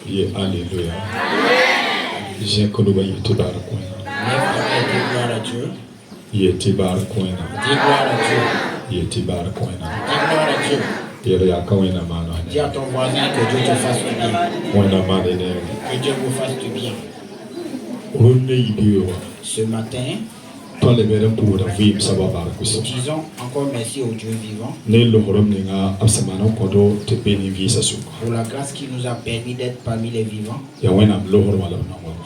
Alléluia. J'ai connu Yeti Barakoina. Gloire à Dieu. Yeti Barakoina. Dis gloire à Dieu. Yeti Barakoina. Dis gloire à Dieu. Dis à ton voisin que Dieu te fasse du bien. Que Dieu vous fasse du bien. Ce matin, disons encore merci au Dieu vivant pour la grâce qui nous a permis d'être parmi les vivants.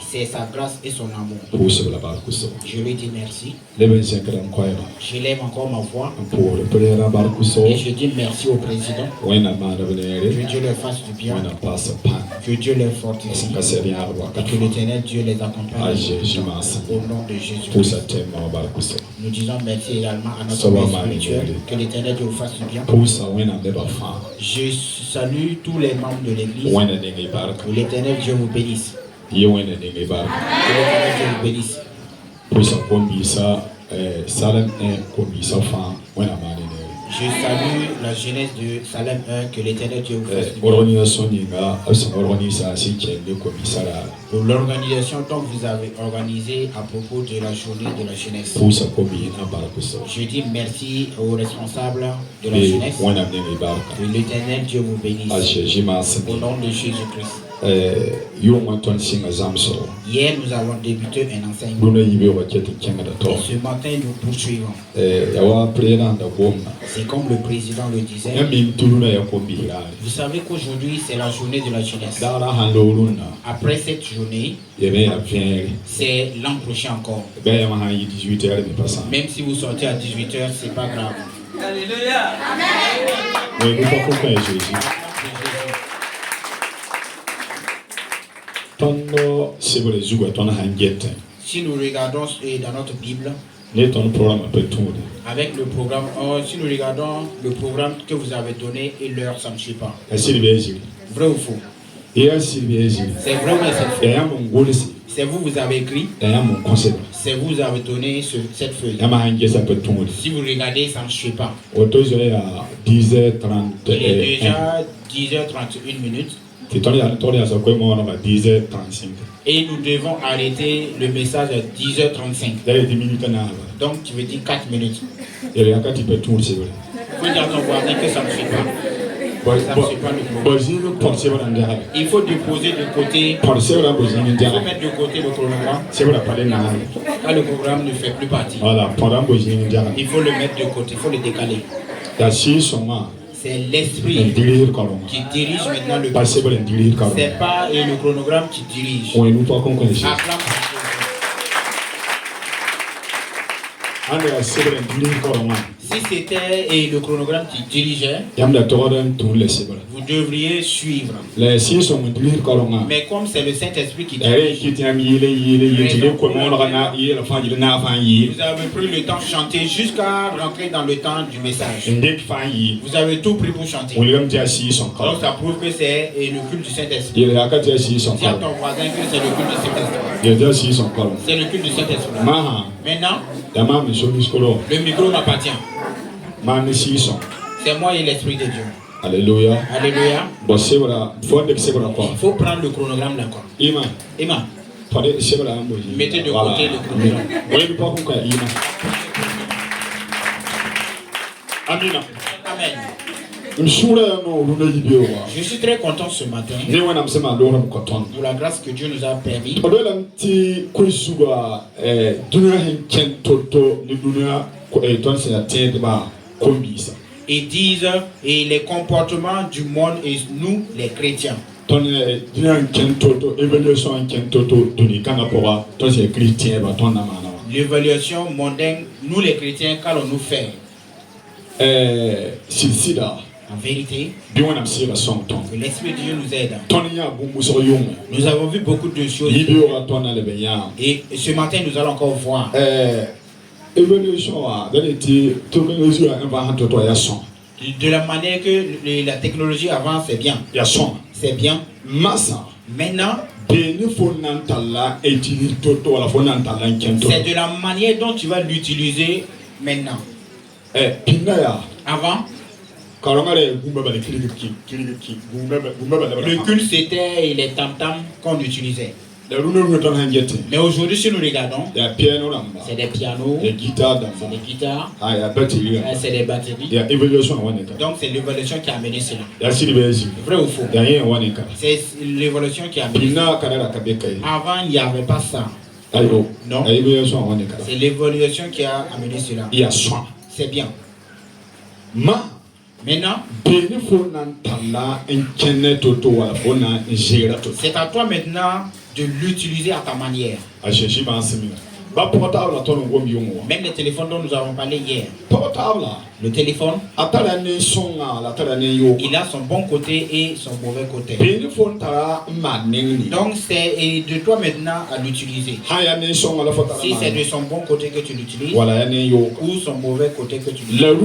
C'est sa grâce et son amour. Je lui dis merci. Je lève encore ma voix et je dis merci au président. Que Dieu leur fasse du bien. Que Dieu les fortifie. Et que l'Éternel Dieu les accompagne. Au nom de Jésus. Nous disons merci également à notre Père spirituel. Que l'Éternel Dieu vous fasse du bien. Je salue tous les membres de l'Église. Que l'Éternel Dieu vous bénisse. Que l'Éternel Dieu vous bénisse. Je salue la jeunesse de Salem 1, que l'Éternel Dieu vous fasse du bien. Pour l'organisation dont vous avez organisé à propos de la journée de la jeunesse. Je dis merci aux responsables de la jeunesse. Que l'Éternel Dieu vous bénisse. Au nom de Jésus-Christ. Hier, nous avons débuté un enseignement. Et ce matin, nous poursuivons. C'est comme le président le disait. Vous savez qu'aujourd'hui, c'est la journée de la jeunesse. Après cette journée, c'est l'an prochain encore. Même si vous sortez à 18h, c'est pas grave. Alléluia. Amen. Si nous regardons dans notre Bible, avec le programme, si nous regardons le programme que vous avez donné et l'heure, ça ne suit pas. Vrai ou faux? C'est vrai ou c'est faux? C'est vous, vous avez écrit. C'est vous, vous avez donné cette feuille. Si vous regardez, ça ne suit pas. Il est déjà 10h31 minutes. Et nous devons arrêter le message à 10h35. Donc tu veux dire 4 minutes. Il faut dire à ton voisin que ça ne suit pas. Ça ne suit pas le programme. Il faut déposer de côté. Il faut mettre de côté le programme. Quand le programme ne fait plus partie. Il faut le mettre de côté. Il faut le décaler. C'est l'esprit qui dirige maintenant le programme. C'est pas le chronogramme qui dirige. Si c'était le chronogramme qui dirigeait, vous devriez suivre. Mais comme c'est le Saint-Esprit qui dirige, vous avez pris le temps de chanter jusqu'à rentrer dans le temps du message. Vous avez tout pris pour chanter. Donc ça prouve que c'est le culte du Saint-Esprit. Dis à ton voisin que c'est le culte du Saint-Esprit. C'est le culte du Saint-Esprit. Maintenant, le micro m'appartient. C'est moi et l'Esprit de Dieu. Alléluia. Alléluia. Il faut prendre le chronogramme d'accord. Ima. Mettez de côté le chronogramme. Amen. Amen. Je suis très content ce matin pour la grâce que Dieu nous a permis. Et disent les comportements du monde et nous les chrétiens. L'évaluation mondaine, nous les chrétiens, qu'allons-nous faire? En vérité, que l'Esprit de Dieu nous aide. Nous avons vu beaucoup de choses. Et ce matin, nous allons encore voir. De la manière que la technologie avance, c'est bien. C'est bien. Maintenant, c'est de la manière dont tu vas l'utiliser maintenant. Avant, Le culte, c'était les tam-tams qu'on utilisait. Mais aujourd'hui, si nous regardons, c'est des pianos, c'est des guitares, c'est des batteries. Donc c'est l'évolution qui a amené cela. Vrai ou faux? C'est l'évolution qui a amené cela. Avant, il n'y avait pas ça. Non. C'est l'évolution qui a amené cela. C'est bien. Maintenant, c'est à toi maintenant de l'utiliser à ta manière. Même les téléphones dont nous avons parlé hier. Le téléphone, il a son bon côté et son mauvais côté. Donc c'est de toi maintenant à l'utiliser. Si c'est de son bon côté que tu l'utilises, ou son mauvais côté que tu l'utilises.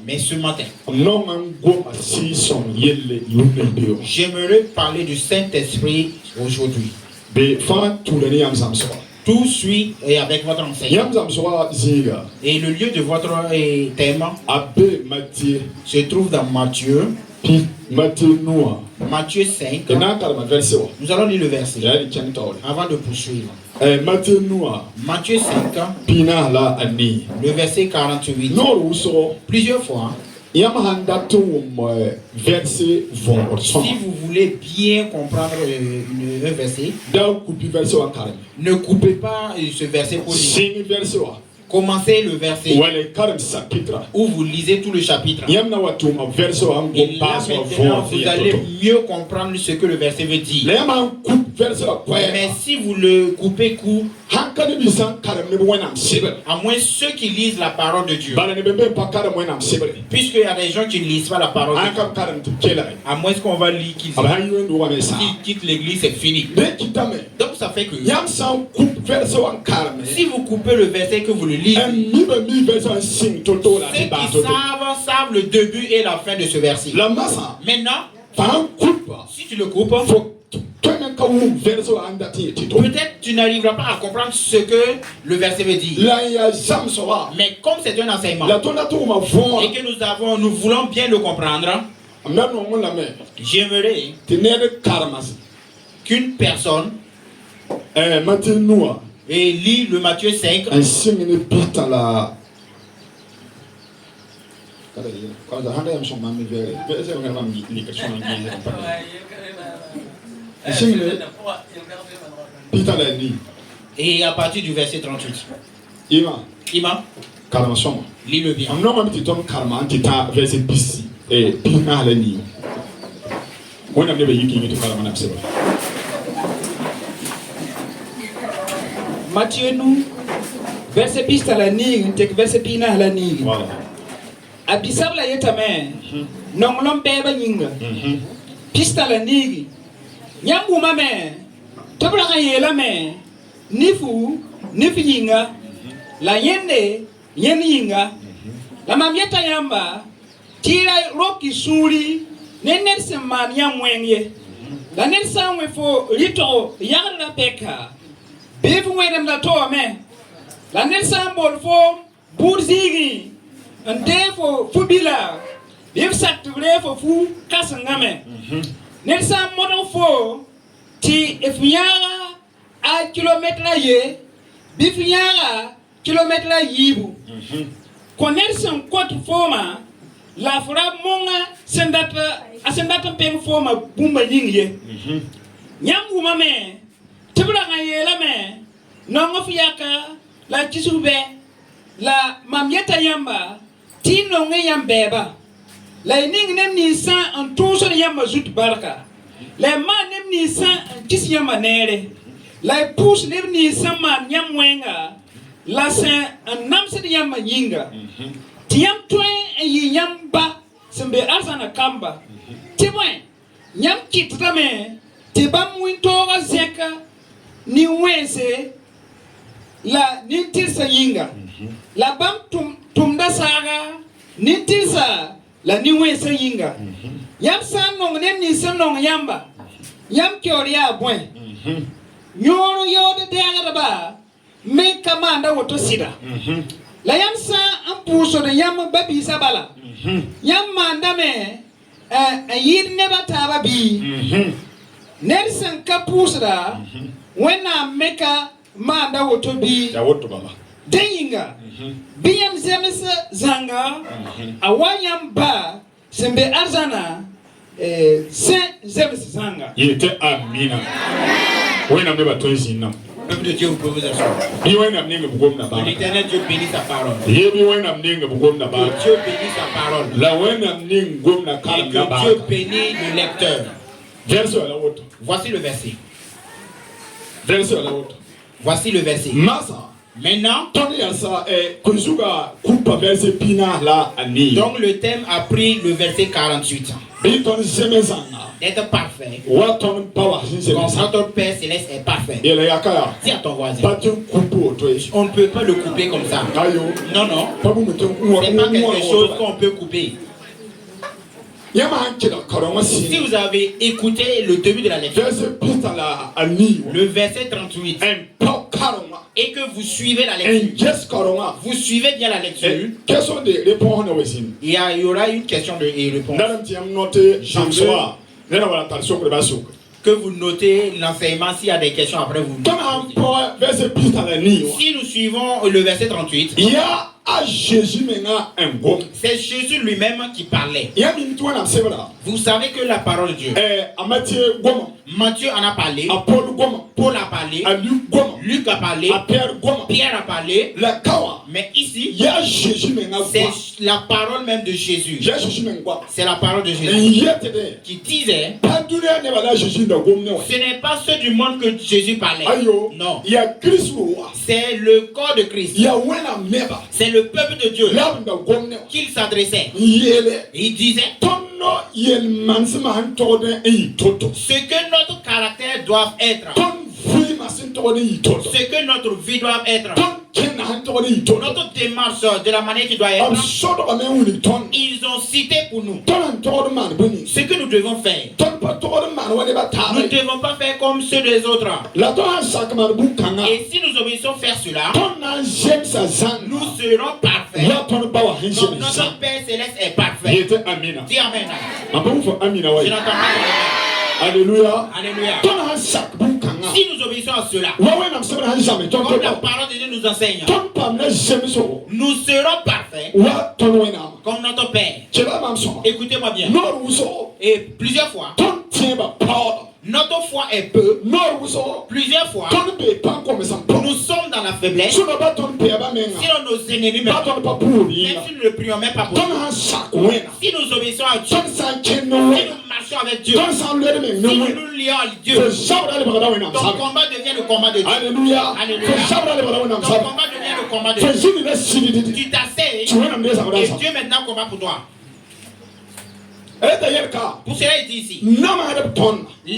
Mais ce matin, j'aimerais parler du Saint-Esprit aujourd'hui. Tout suit et avec votre enseignement. Et le lieu de votre thème se trouve dans Matthieu. Matthieu 5. Nous allons lire le verset avant de poursuivre. Matthieu 5, le verset 48. Plusieurs fois. Si vous voulez bien comprendre un verset, ne coupez pas ce verset pour lire. Commencez le verset où vous lisez tout le chapitre. Et là maintenant, vous allez mieux comprendre ce que le verset veut dire. Mais si vous le coupez court, à moins ceux qui lisent la parole de Dieu, puisqu'il y a des gens qui ne lisent pas la parole de Dieu, à moins qu'on va lire qu'ils quittent l'église, c'est fini. Donc ça fait que si vous coupez le verset que vous le lisez, ceux qui savent le début et la fin de ce verset. Maintenant, si tu le coupes, peut-être tu n'arriveras pas à comprendre ce que le verset veut dire. Mais comme c'est un enseignement et que nous voulons bien le comprendre, j'aimerais qu'une personne et lit le Matthieu 5. Et à partir du verset 38. Ima, lis-le bien. Matthieu nous, verset piste à la nigue, verset pina à la nigue. Abisab la yetame, non l'homme beba yinga. Piste à la nigue. Nyambu mame, tabla yela me, nifu, nifu yinga, la yende, yen yinga, la mamieta yamba, tira roki suri, nenet seman yamwenye, la nelsan wefo lito yagla peka. Bevu wedem la to me. La nelsan bol fo burzigi. En defo fubila. Bev saktu fo fu kasangame. Nelsan modo fo ti efiara a kilometre ye. Bifiara kilometre yibu. Konelsan kot foma la fora monga sendata peng foma bumba yingye. Nyambu mame. Tibra ngayela me nongo fiaka la kisube la mamieta yamba tino nge yambeba la ning nem ni sa en tout so yamba zut barka la man nem ni sa kis yamba nere la pousse nem ni sa man nyamwenga la sa en namse yamba yinga tiam twen yi yamba sembe arsana kamba tibwen nyam kitame tibam winto zeka ni wense la nintirsa yinga la bam tumda saga nintirsa la ni wense yinga yam san nong nem ni san nong yamba yam kyoria bwen nyoro yode de ba me kamanda woto sida La yam sa un pousso de yam babi sabala. Yam mandame a yir neba taba bi. Nelson kapusra when I make a manda woto bi. Ya woto baba. Deyinga. Biyam zemese zanga. Awayam ba sembe arzana. Saint zemese zanga. Yete amina. Wena meba toisi nam. Peuple de Dieu, vous pouvez vous asseoir. Que l'Éternel Dieu bénisse sa parole. Que Dieu bénisse sa parole. Et que Dieu bénisse le lecteur. Voici le verset. Voici le verset. Maintenant, donc le thème a pris le verset 48. D'être parfait. Comme notre Père Céleste est parfait. Dis à ton voisin. On ne peut pas le couper comme ça. Non, non. Ce n'est pas quelque chose qu'on peut couper. Si vous avez écouté le début de la lecture, le verset 38, et que vous suivez la lecture, vous suivez bien la lecture, il y aura une question de réponse. Que vous notez l'enseignement, s'il y a des questions après vous. Si nous suivons le verset 38, c'est Jésus lui-même qui parlait. Vous savez que la parole de Dieu, Matthieu en a parlé, Paul a parlé, Luc a parlé, Pierre a parlé, mais ici c'est la parole même de Jésus. C'est la parole de Jésus qui disait, ce n'est pas ceux du monde que Jésus parlait. Non, c'est le corps de Christ. C'est le peuple de Dieu qu'il s'adressait. Il disait ce que notre caractère doit être, ce que notre vie doit être, notre démarche de la manière qu'il doit être. Ils ont cité pour nous ce que nous devons faire. Nous ne devons pas faire comme ceux des autres. Et si nous obéissons faire cela, nous serons parfaits. Comme notre Père Céleste est parfait. Dis Amen. Je n'entends pas. Alléluia. Alléluia. Si nous obéissons à cela, comme la parole de Dieu nous enseigne, nous serons parfaits comme notre Père. Écoutez-moi bien. Et plusieurs fois, notre foi est peu. Plusieurs fois, nous sommes dans la faiblesse. Sinon nos ennemis, même si nous ne prions même pas pour nous, si nous obéissons à Dieu, si nous marchons avec Dieu, si nous nous lions à Dieu, ton combat devient le combat de Dieu. Alléluia. Alléluia. Ton combat devient le combat de Dieu. Tu t'assais et Dieu maintenant combat pour toi. Pour cela, il dit ici,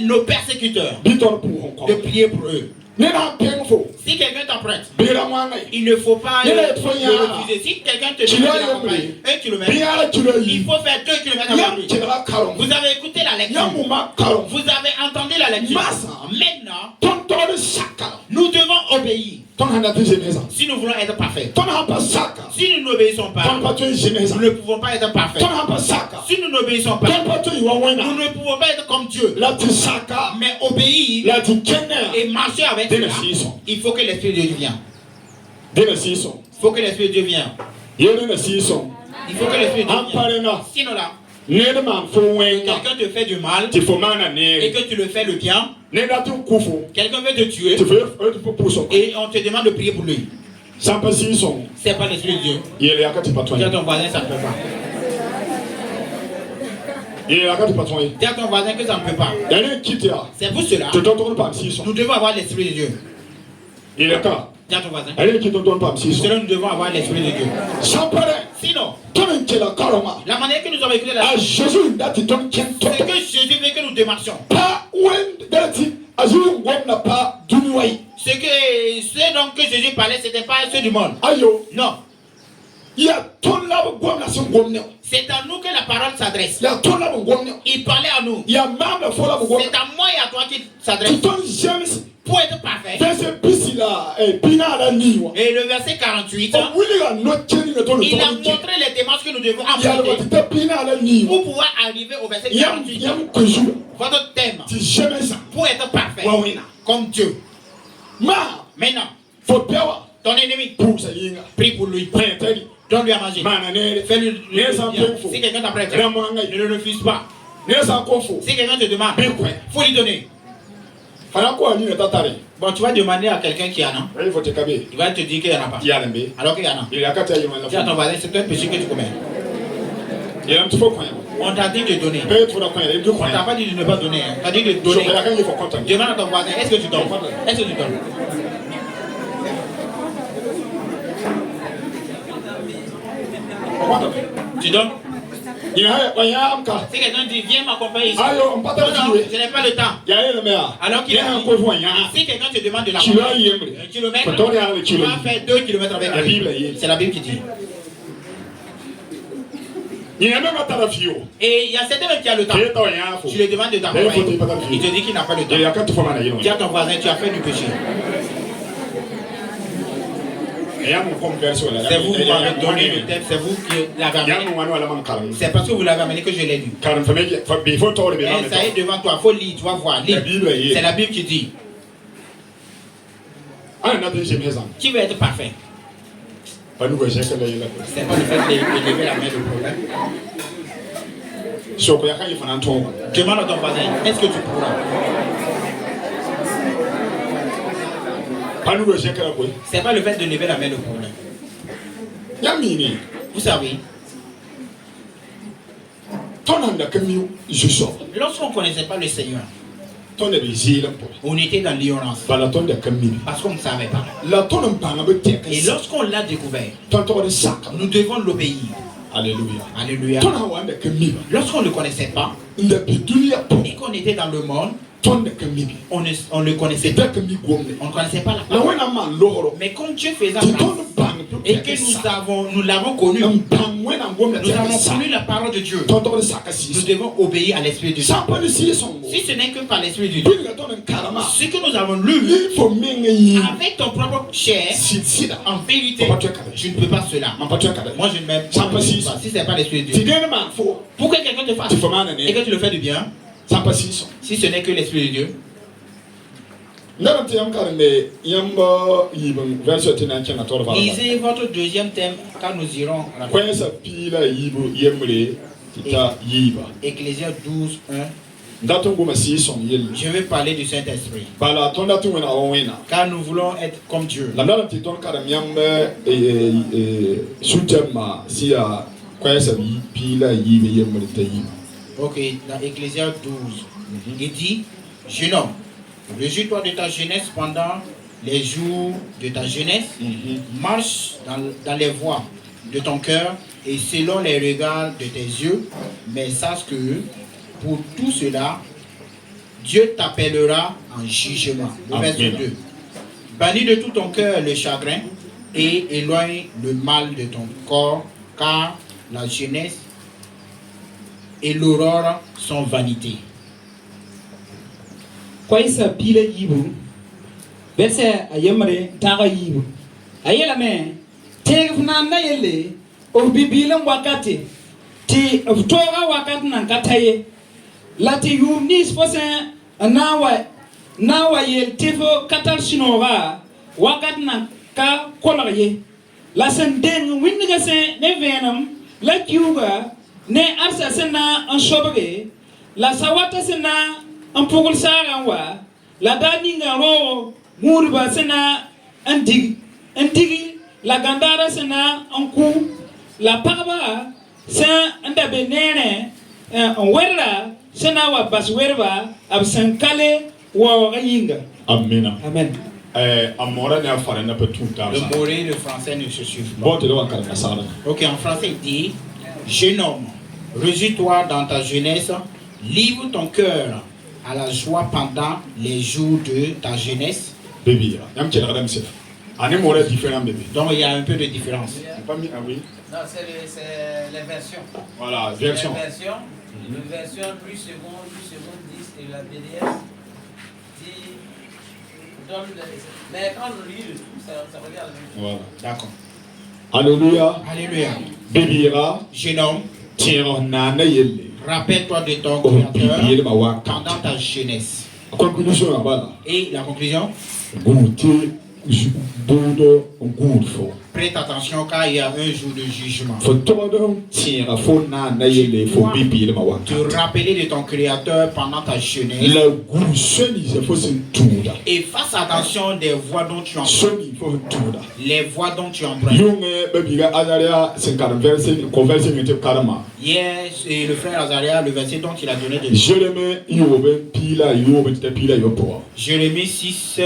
nos persécuteurs, de prier pour eux. Si quelqu'un t'emprunte, il ne faut pas le refuser. Si quelqu'un te dit 1 kilomètre, il faut faire 2 kilomètres avec lui. Vous avez écouté la lecture, vous avez entendu la lecture. Maintenant, nous devons obéir. Si nous voulons être parfaits, si nous n'obéissons pas, nous ne pouvons pas être parfaits. Si nous n'obéissons pas, nous ne pouvons pas être comme Dieu. Mais obéir et marcher avec cela, il faut que l'Esprit de Dieu vienne. Il faut que l'Esprit de Dieu vienne. Il faut que l'Esprit de Dieu vienne. Sinon là, quelqu'un te fait du mal et que tu le fais le bien. Quelqu'un veut te tuer et on te demande de prier pour lui. C'est pas l'Esprit de Dieu. Dis à ton voisin, ça ne peut pas. Dis à ton voisin que ça ne peut pas. C'est pour cela nous devons avoir l'Esprit de Dieu. Dis à ton voisin. Pour cela nous devons avoir l'Esprit de Dieu. Sinon, la manière que nous avons écouté la c'est que Jésus veut que nous démarchions. Ce dont que Jésus parlait, ce n'était pas ceux du monde. Non. C'est à nous que la parole s'adresse. Il parlait à nous. C'est à moi et à toi qu'il s'adresse. Pour être parfait, Et le verset 48, il a montré les démarches que nous devons emprunter pour pouvoir arriver au verset 48. Votre thème, pour être parfait, comme Dieu. Maintenant, ton ennemi, prie pour lui. Donne-lui à manger. Fais-lui le bien. Si quelqu'un t'apprête, ne le refuse pas. Si quelqu'un te demande, il faut lui donner. Bon, tu vas demander à quelqu'un qui en a. Il va te dire qu'il n'y en a pas. Alors qu'il y en a. Dis à ton voisin, c'est un péché que tu commets. On t'a dit de donner. On t'a pas dit de ne pas donner. On t'a dit de donner. Demande à ton voisin, est-ce que tu donnes? Est-ce que tu donnes? Tu donnes? Si quelqu'un dit viens m'accompagner ici, non, je n'ai pas le temps. Alors qu'il a dit, si quelqu'un te demande de l'accompagner, 1 kilomètre, tu vas faire 2 kilomètres avec lui. C'est la Bible qui dit. Et il y a certains même qui a le temps. Tu lui demandes de t'accompagner. Il te dit qu'il n'a pas le temps. Dis à ton voisin, tu as fait du péché. C'est vous qui m'avez donné le texte, c'est vous qui l'avez amené. C'est parce que vous l'avez amené que je l'ai lu. Et ça est devant toi, il faut lire, tu vas voir. C'est la Bible qui dit. Qui veut être parfait? C'est pas le fait de lever la main le problème. Demande à ton voisin, est-ce que tu pourras? C'est pas le fait de lever la main le problème. Vous savez, lorsqu'on ne connaissait pas le Seigneur, on était dans l'ignorance parce qu'on ne savait pas. Et lorsqu'on l'a découvert, nous devons l'obéir. Alléluia. Alléluia. Lorsqu'on ne le connaissait pas et qu'on était dans le monde, on ne connaissait pas. On ne connaissait pas la parole. Mais quand Dieu faisait grâce et que nous l'avons connu, nous avons connu la parole de Dieu, nous devons obéir à l'Esprit de Dieu. Si ce n'est que par l'Esprit de Dieu, ce que nous avons lu avec ton propre chair, en vérité, je ne peux pas cela. Moi je ne m'aime pas. Si ce n'est pas l'Esprit de Dieu, pour que quelqu'un te fasse et que tu le fais du bien, si ce n'est que l'Esprit de Dieu. Lisez votre deuxième thème quand nous irons à la Ecclésias 12, 1. Je vais parler du Saint-Esprit. Car nous voulons être comme Dieu. Ok, dans Ecclésias 12, il dit, jeune homme, réjouis-toi de ta jeunesse pendant les jours de ta jeunesse, marche dans les voies de ton cœur et selon les regards de tes yeux, mais sache que pour tout cela, Dieu t'appellera en jugement. Le verset 2. Bannis de tout ton cœur le chagrin et éloigne le mal de ton corps, car la jeunesse et l'aurore sont vanité. Kwaisa pile yibu. Verset ayemre tanga yibu. Ayela me tegfna na yele o bibilam wakati ti tora wakati nan kataye lati yumnis fosen nawa yel tifo katal sinova wakati nan ka kolye la sen den winga sen ne venam la kiuga ne arsa sena en sobege la sawata sena en pugul saranwa la daninga ro murba sena antigi la gandara sena en ku la parba sen ndabe nene en werra sena wa baswerba ab sankale wa yinga. Amen. Amen. Le moré le français ne se suffit pas. Ok, en français il dit, jeune homme, réjouis-toi dans ta jeunesse, livre ton cœur à la joie pendant les jours de ta jeunesse. Donc il y a un peu de différence. Non, c'est les versions. Voilà, version. Le version plus second 10 et la BDS dit Mais quand on lit le tout, ça regarde. Voilà. D'accord. Alléluia. Alléluia. Bibira. Jeune homme, Tiro nana yelle. rappelle-toi de ton Oh, Créateur bibiri ma wa. pendant ta jeunesse. Conclusion là bas. Et la conclusion? Goûter. Bodo good for. Prête attention car il y a un jour de jugement. For todo tira for nana yelle for bibiri ma wa. Te rappeler de ton Créateur pendant ta jeunesse. La goût seni se faut sen tuda. Et fasse attention des voies dont tu empruntes. Seni for tuda. Les voies dont tu empruntes. Yunge babiga azaria sen verset conversion était karama. Hier, c'est le frère Azaria, le verset dont il a donné de Jérémie yobe pila yobe te pila yopo. Jérémie 6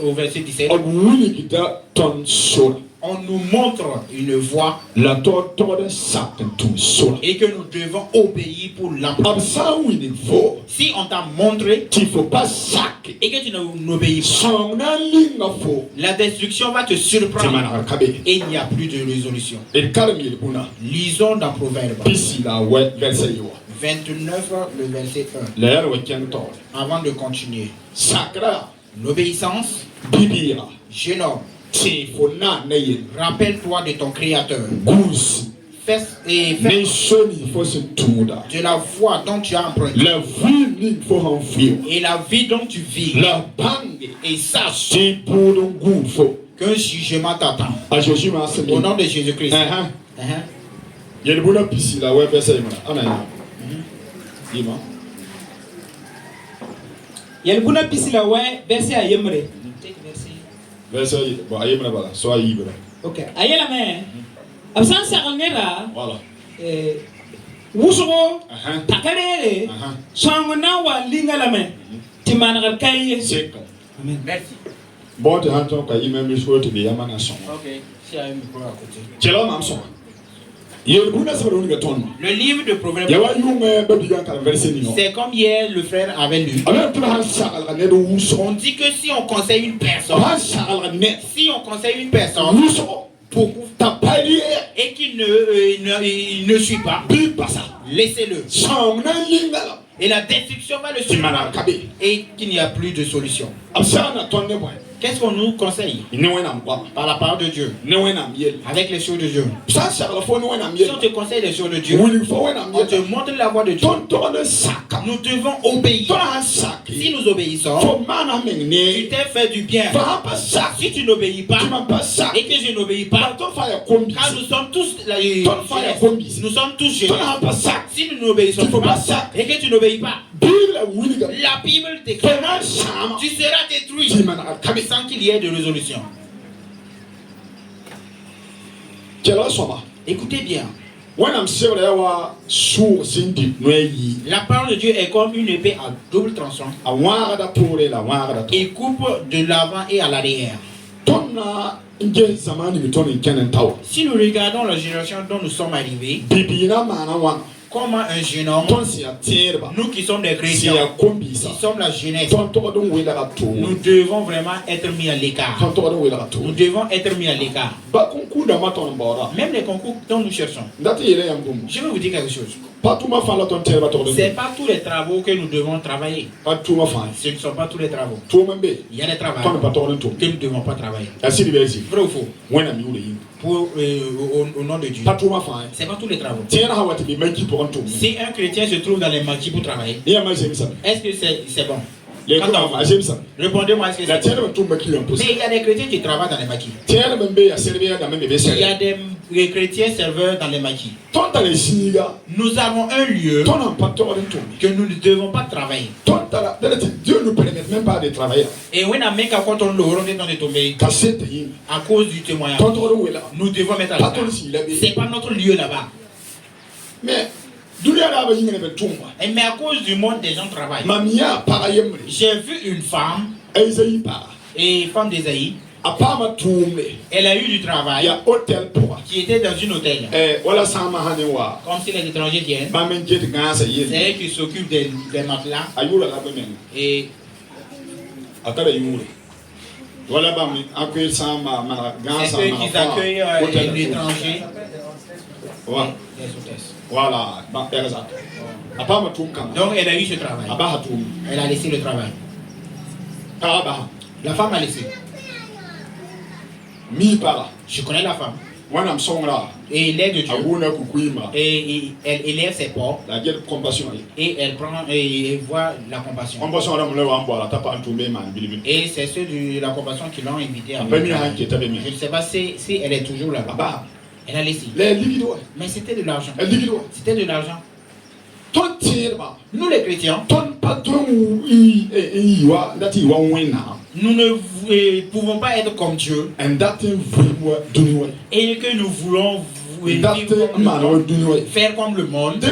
au verset 17. Wili kita ton sol. On nous montre une voie La tortore satin tout sol. et que nous devons obéir pour l'emprunter. Absa wini fo. Si on t'a montré Ti faut pas sac. et que tu n'obéis pas, Son na linga fo. la destruction va te surprendre Timana kabe. et il n'y a plus de résolution. El karmi el buna. Lisons dans Proverbe Pisi la we verset yo. 29, le verset 1. La yar we kento. Avant de continuer. Sakra. L'obéissance, Bibira. jeune homme, Ti faut na na yel. rappelle-toi de ton Créateur. Goose. Fais Ne soni faut se tuda. de la voie dont tu as emprunté La vie ni faut en fuir. et la vie dont tu vis. La bangue. Et sache Ti pour le good fo. qu'un jugement t'attend. A Jésus m'a semi. Au nom de Jésus-Christ. Yel buna pisi la we verset yo. Ana. Dima. Yelbuna pisila we verset ayemre. Verset bon ayemna bala so ayibra. Ok. Ayela me. Absan sagalnera. Voilà. Wusugo. Aha. Takarere. Aha. Sangona wa lingala me. Timana kai. C'est Amen. Merci. bon te hanto ka yime mi so te be yamana son. Ok. Si un micro à côté. Chela mam son. Yel buna sa ron ga ton. Le livre de Proverbes, Ya wa yume be biga ka verset ni no. c'est comme hier le frère avait lu. Alors tu han sagal ga ne do wuso. On dit que si on conseille une personne, Han sagal ga ne. si on conseille une personne Wuso. Pour ta pali et qu'il il ne suit pas, bi pasa. laissez-le. Son na lingala. Et la destruction va le Timana suivre. kabe. Et qu'il n'y a plus de solution. Absana ton ne boy. Qu'est-ce qu'on nous conseille? Ne wena mwa. Par la parole de Dieu. Ne wena miel. Avec les choses de Dieu. Sa sagal fo ne wena Si miel. on te conseille les choses de Dieu, Wili fo wena on te miel. montre la voie de Dieu. Ton to ne saka. Nous devons obéir. Ton han sak. Si nous obéissons, Fo mana tu mengne. t'es fait du bien. Fa pas sak. Si tu n'obéis pas Tu m'as pas sak. et que je n'obéis pas, Ton fa ya kombi. car nous sommes tous nous sommes tous Ton jeunesse. han pas sak. Si nous n'obéissons Tu faut pas pas ça. et que tu n'obéis pas, Bible wili ga. la Bible déclare, Fena sama. tu seras détruit Timana kabe. sans qu'il y ait de résolution. Kela soma. Écoutez bien, When I'm sure there wa sur sindi noyi. la parole de Dieu est comme une épée à double tranchant. A wara da pore la wara da to. Il coupe de l'avant et à l'arrière. Tonna nge zamani mi ton kenen taw. Si nous regardons la génération dont nous sommes arrivés, Bibina mana wan. comment un jeune homme, Ton si a tierba. nous qui sommes des Si chrétiens, a kombi qui sa. sommes la jeunesse, Ton to don wela ga to. nous devons vraiment être mis à l'écart. Ton to don wela ga to. Nous devons être mis à l'écart. Ba konku da maton bora. Même les concours dont nous cherchons. Ndati yele yam dum. Je vais vous dire quelque chose. Patuma fa la ton tierba to don. C'est pas tous les travaux que nous devons travailler. Patuma fa. Ce ne sont pas tous les travaux. To membe. Il y a des Ton travaux pa to don to. que nous ne devons pas travailler. Asiri bezi. Vrai ou faux? Wena mi wule yin. Au nom de Dieu. Patuma fa. C'est pas tous les travaux. Tiena hawati bi maki pour to. Si un chrétien se trouve dans les maquis pour travailler, Ni ama jemi sa. est-ce que c'est bon? Les Quand gens on- fa jemi sa. Répondez-moi, est-ce que La c'est bon? tiena to maki un peu. Mais il y a des chrétiens qui travaillent dans les maquis. Tiena membe ya servir da membe be Il y servir. a des chrétiens serveurs dans les maquis. Ton ta le siniga. Nous avons un lieu Ton en pato don to. que nous ne devons pas travailler. Ton ta la Dieu nous permet même pas de travailler. Et on a mis qu'à quand on l'aura, on est dans les tombées Cassette yin. à cause du témoignage. Ton to don wela. Nous devons mettre à Pato l'écart. si la be. C'est pas notre lieu là-bas. Mais dunia da ba yin ne be tumba. Mais à cause du monde, des gens travaillent. Mamia para yemre. J'ai vu une femme, Aizayi para. et femme d'Esaïe, Apama tumbe. elle a eu du travail, Ya hotel pour. qui était dans une hôtel. Wala sama hanewa. Comme si les étrangers viennent. Ba men jet gansa C'est yin. elle qui s'occupe des matelas. Ayula la be men. Et Akara yure. Wala ba mi akwai sama mana gansa c'est eux mana qui fa. accueillent Hotel. l'étranger. Wa. Les hôtesses. Voilà, ba exact. Apama tum kan. Donc elle a eu ce travail. Abaha tum. Elle a laissé le travail. Abaha. La femme a laissé. Je connais la femme. Et il est de Dieu. Et elle élève ses porcs. Et elle prend et voit la compassion. Et c'est ceux de la compassion qui l'ont invité à venir. Je ne sais pas si elle est toujours là-bas. Elle a laissé. Mais c'était de l'argent. C'était de l'argent. Nous les chrétiens, nous ne pouvons pas être comme Dieu et que nous voulons faire comme le monde.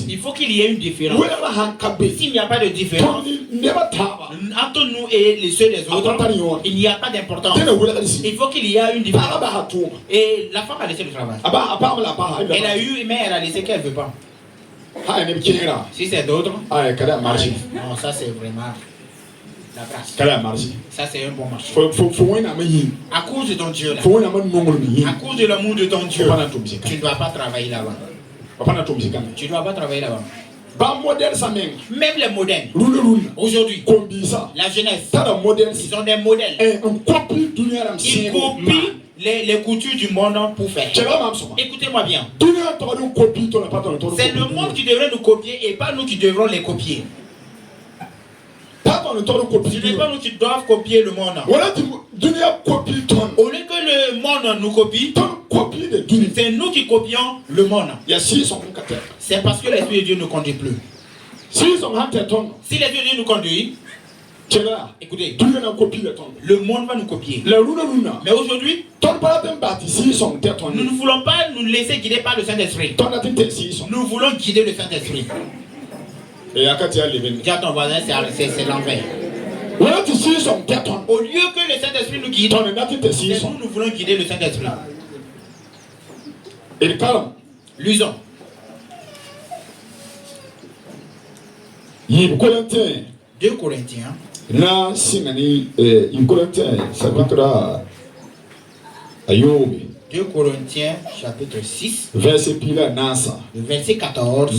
Il faut qu'il y ait une différence. S'il n'y a pas de différence entre nous et ceux des autres, il n'y a pas d'importance. Il faut qu'il y ait une différence. Et la femme a laissé le travail. Elle a eu, mais elle a laissé qu'elle ne veut pas. Si c'est d'autres, non, ça c'est vraiment la grâce. Ça c'est un bon marché. À cause de ton Dieu là, à cause de l'amour de ton Dieu, tu ne dois pas travailler là-bas. Tu ne dois pas travailler là-bas. Même les modernes, aujourd'hui, la jeunesse, ils ont des modèles. Ils copient les coutumes du monde pour faire. Écoutez-moi bien. C'est le monde qui devrait nous copier et pas nous qui devrons les copier. Ce n'est pas nous qui doivent copier le monde. Au lieu que le monde nous copie, c'est nous qui copions le monde. C'est parce que l'Esprit de Dieu ne conduit plus. Si l'Esprit de Dieu nous conduit, écoutez, le monde va nous copier. Mais aujourd'hui, nous ne voulons pas nous laisser guider par le Saint-Esprit. Nous voulons guider le Saint-Esprit. Dis à ton voisin, c'est l'envers. Au lieu que le Saint-Esprit nous guide, nous voulons guider le Saint-Esprit. Lisons. 2 Corinthiens. Na singani Corinthiens chapitre 2 Corinthiens chapitre 6. Verset pila nasa. Le verset 14.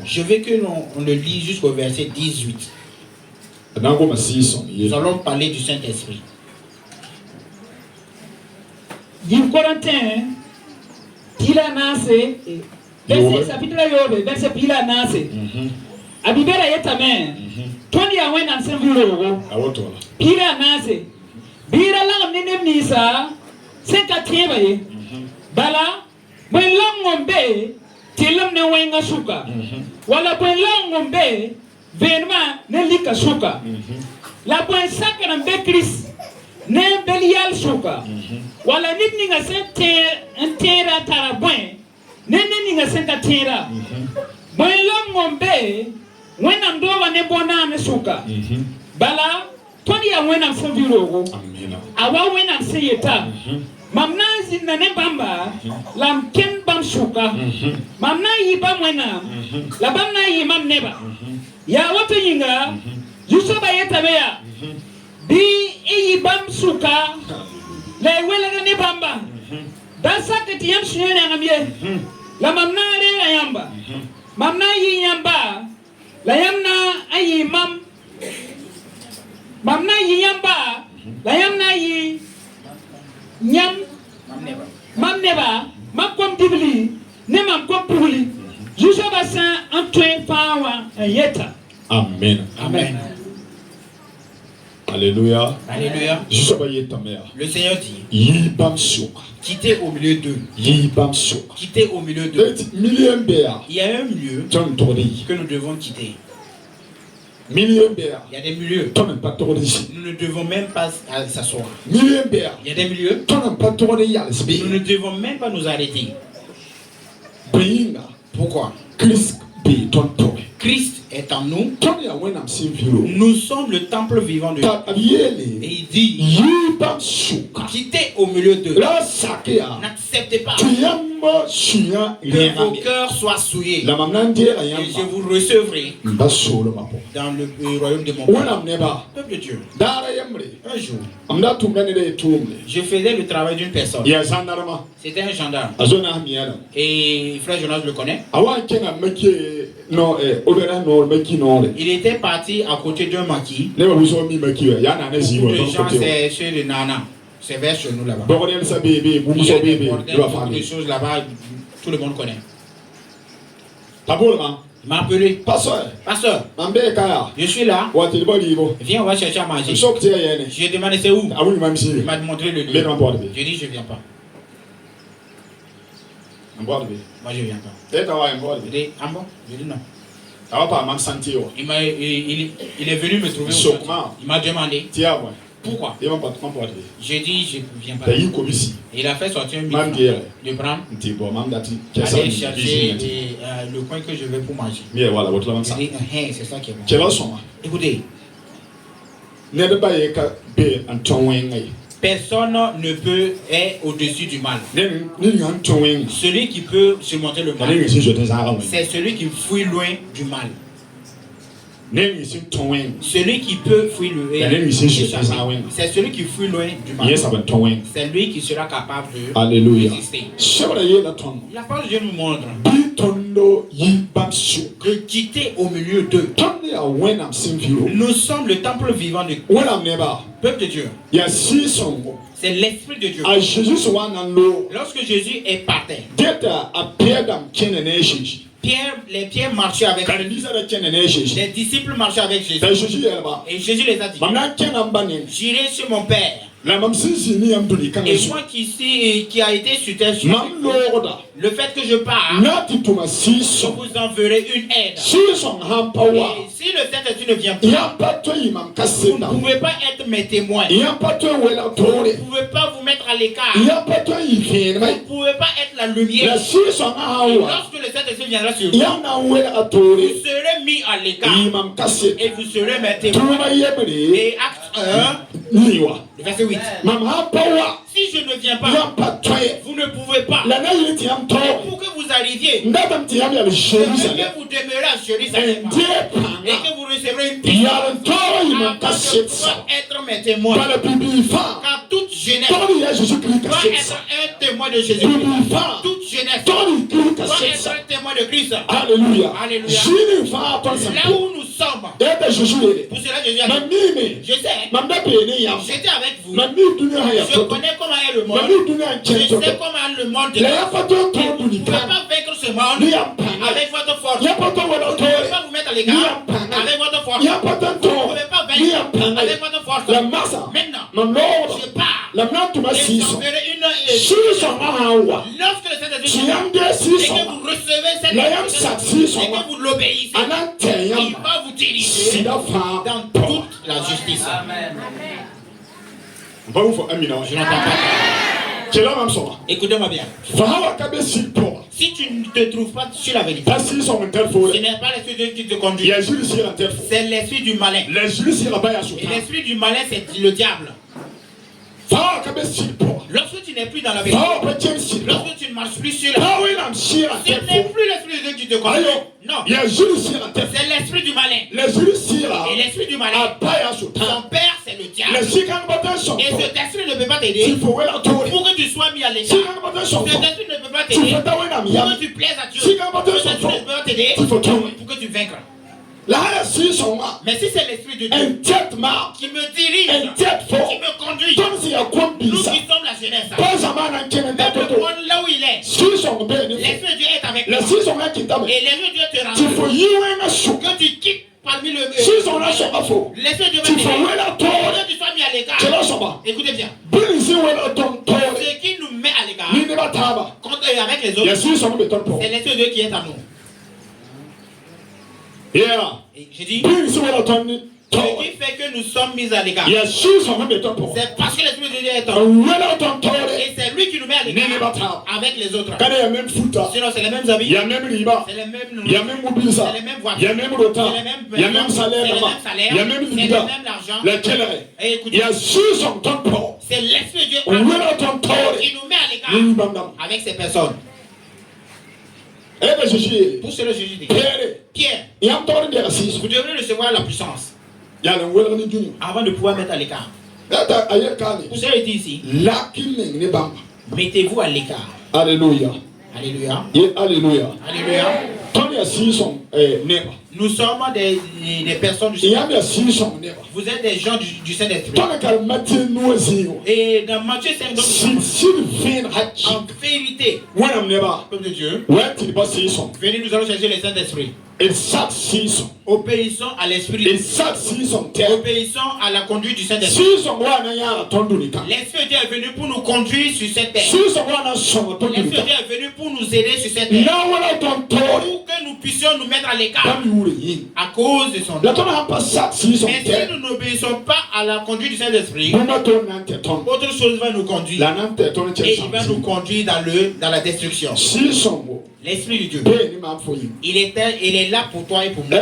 Je veux que l'on le lise jusqu'au verset 18. Nous allons parler du Saint-Esprit. 2 Corinthiens pila nase. Verset chapitre yobe verset pila nase. Abibera yetame. Tony awena nsemvilo. Pila nase. Bira la nene nisa. Senkatieba ye. Bala when langombe tilam ne wenga suka. Wala when langombe venma ne lika suka. La when sakana be Chris ne belial suka. Wala nit nga sente entera tarabwen ne nga senkatera. When langombe when am dowa ne bona ne suka. Bala Tony awena nsemvilo. Awa when am seyeta. Mamna zinane bamba lam ken bam suka mamna yiba mwena la bamna yimam neba ya wato yinga yuso bayeta beya bi yibam suka le wela ne bamba da sakati yam shene ngamye la mamna re yamba mamna yiyamba la yamna ayimam mamna yiyamba la yamna yi Nyam mam neba makom dibli ne mam kom puli juso basan antwe fawa yeta. Amen. Amen. Alléluia. Alléluia. Le Seigneur dit quittez au milieu d'eux. Quittez au milieu d'eux. Il y a un milieu que nous devons quitter. Il y a des milieux. Nous ne devons même pas s'asseoir. Il y a des milieux. Nous ne devons même pas nous arrêter. Pourquoi? Christ est en nous. Nous sommes le temple vivant de Dieu. Et il dit quittez au milieu d'eux. N'acceptez pas que vos cœurs soient souillés. Et je vous recevrai dans le royaume de mon Père. Peuple de Dieu. Un jour, je faisais le travail d'une personne. C'était un gendarme. Et frère Jonas le connaît. Non, il était parti à côté d'un maquis. Les gens, c'est chez les nanas. C'est vers chez nous là-bas. Il y a des choses là-bas, tout le monde connaît. Il m'a appelé. Pasteur, je suis là. Viens, on va chercher à manger. Je lui ai demandé c'est où. Il m'a montré le lieu. J'ai dit je ne viens pas. Moi je ne viens pas. Il dit ah bon? Je dis non. Il est venu me trouver. Il m'a demandé pourquoi. J'ai dit je ne viens pas. Il a fait sortir un micro de prendre. Aller chercher le coin que je veux pour manger. J'ai dit c'est ça qui est bon. Écoutez. Personne ne peut être au-dessus du mal. Celui qui peut surmonter le mal, c'est celui qui fuit loin du mal. Celui qui peut fuir le mal, c'est celui qui fuit loin du mal. C'est lui qui sera capable de résister. La parole de Dieu nous montre que quitter au milieu d'eux. Nous sommes le temple vivant du peuple de Dieu. C'est l'Esprit de Dieu. Lorsque Jésus est parti, les pierres marchaient avec Jésus. Les disciples marchaient avec Jésus. Et Jésus les a dit, j'irai chez mon Père. Et moi qui a été sur terre, le fait que je pars, je vous enverrai une aide. Et si le Saint-Esprit ne vient pas, vous ne pouvez pas être mes témoins. Vous ne pouvez pas vous mettre à l'écart. Vous ne pouvez pas être la lumière. Et lorsque le Saint-Esprit viendra sur vous, vous serez mis à l'écart. Et vous serez mes témoins. Et Acte 1, verset 8. Si je ne viens pas, vous ne pouvez pas. Et pour que vous arriviez, je vais vous demeurer à Jérusalem. Et que vous recevrez une puissance afin de pouvoir être mes témoins. Car toute jeunesse doit être un témoin de Jésus. Toute jeunesse doit être un témoin de Christ. Alléluia. Là où nous sommes, pour cela Jésus a dit, je sais, j'étais avec vous. Je connais comment est le monde. Je sais comment le monde est. Vous ne pouvez pas vaincre ce monde avec votre force. Vous ne pouvez pas vous mettre à l'écart avec votre force. Vous ne pouvez pas vaincre avec votre force. Maintenant, je pars et j'enverrai une lorsque le Saint-Esprit vient et que vous recevez cette et que vous l'obéissez, il va vous diriger dans toute la justice. Amen. Je n'entends pas. Écoutez-moi bien. Si tu ne te trouves pas sur la vérité, ce n'est pas l'esprit de Dieu qui te conduit. C'est l'esprit du malin. Et l'esprit du malin, c'est le diable. Lorsque tu n'es plus dans la vérité, lorsque tu ne marches plus sur la vérité, ce n'est plus l'esprit de Dieu qui te conduit. Non. C'est l'esprit du malin. Et l'esprit du malin, son père, c'est le diable. Et cet esprit ne peut pas t'aider pour que tu sois mis à l'écart. Cet esprit ne peut pas t'aider pour que tu plaises à Dieu. Cet esprit ne peut pas t'aider pour que tu vaincres. Mais si c'est l'esprit de Dieu qui me dirige, qui me conduit, nous qui sommes la jeunesse, même le monde là où il est, l'esprit de Dieu est avec nous. Et l'esprit de Dieu te rend que tu quittes parmi le l'esprit de Dieu va t'aider pour que tu sois mis à l'écart. Écoutez bien. Ce qui nous met à l'écart avec les autres, c'est l'esprit de Dieu qui est à nous. J'ai dit, ce qui fait que nous sommes mis à l'écart, c'est parce que l'esprit de Dieu est en nous. Et c'est lui qui nous met à l'écart avec les autres. Sinon, c'est les mêmes habits, c'est les mêmes nourritures, c'est les mêmes voitures, c'est les mêmes salaires, c'est le même argent. Et écoutez, c'est l'esprit de Dieu qui nous met à l'écart avec ces personnes. Pour cela, Jésus dit, Pierre, vous devrez recevoir la puissance avant de pouvoir mettre à l'écart. Pour cela, il dit ici, mettez-vous à l'écart. Alléluia. Alléluia. Alléluia. Alléluia. Nous sommes des personnes du Saint-Esprit. Vous êtes des gens du Saint-Esprit. Et dans Matthieu 5, en vérité, peuple de Dieu, venez, nous allons chercher le Saint-Esprit. Obéissons à l'Esprit. Obéissons à la conduite du Saint-Esprit. L'Esprit de Dieu est venu pour nous conduire sur cette terre. L'Esprit de Dieu est venu pour nous aider sur cette terre. Pour que nous puissions nous mettre à l'écart à cause de son nom. Mais si nous n'obéissons pas à la conduite du Saint-Esprit, autre chose va nous conduire. Et il va nous conduire dans la destruction. L'Esprit de Dieu, il est là pour toi et pour moi.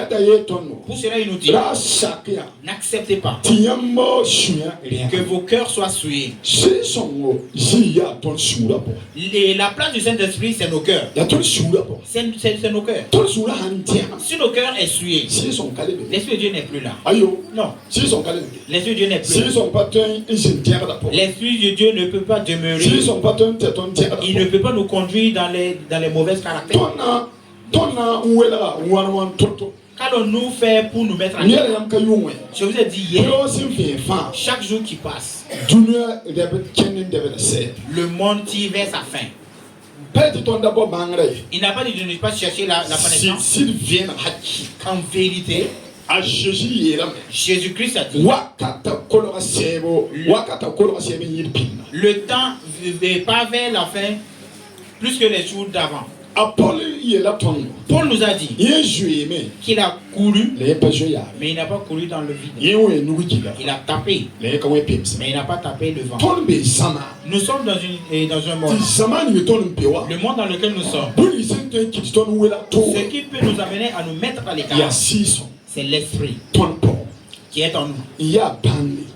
Pour cela, il nous dit, n'acceptez pas que vos cœurs soient souillés. Et la place du Saint-Esprit, c'est nos cœurs. C'est nos cœurs. Si nos cœurs sont souillés, l'Esprit de Dieu n'est plus là. Non. L'Esprit de Dieu n'est plus là. L'Esprit de Dieu ne peut pas demeurer. Il ne peut pas nous conduire dans les mauvaises caractères. Qu'allons-nous faire pour nous mettre à l'écart? Je vous ai dit hier, chaque jour qui passe, le monde tire vers sa fin. Il n'a pas dit de ne pas chercher la connaissance. En vérité, Jésus-Christ a dit, le temps n'est pas vers la fin plus que les jours d'avant. Paul nous a dit qu'il a couru, mais il n'a pas couru dans le vide. Il a tapé, mais il n'a pas tapé le vent. Nous sommes dans un monde, le monde dans lequel nous sommes. Ce qui peut nous amener à nous mettre à l'écart, c'est l'Esprit qui est en nous,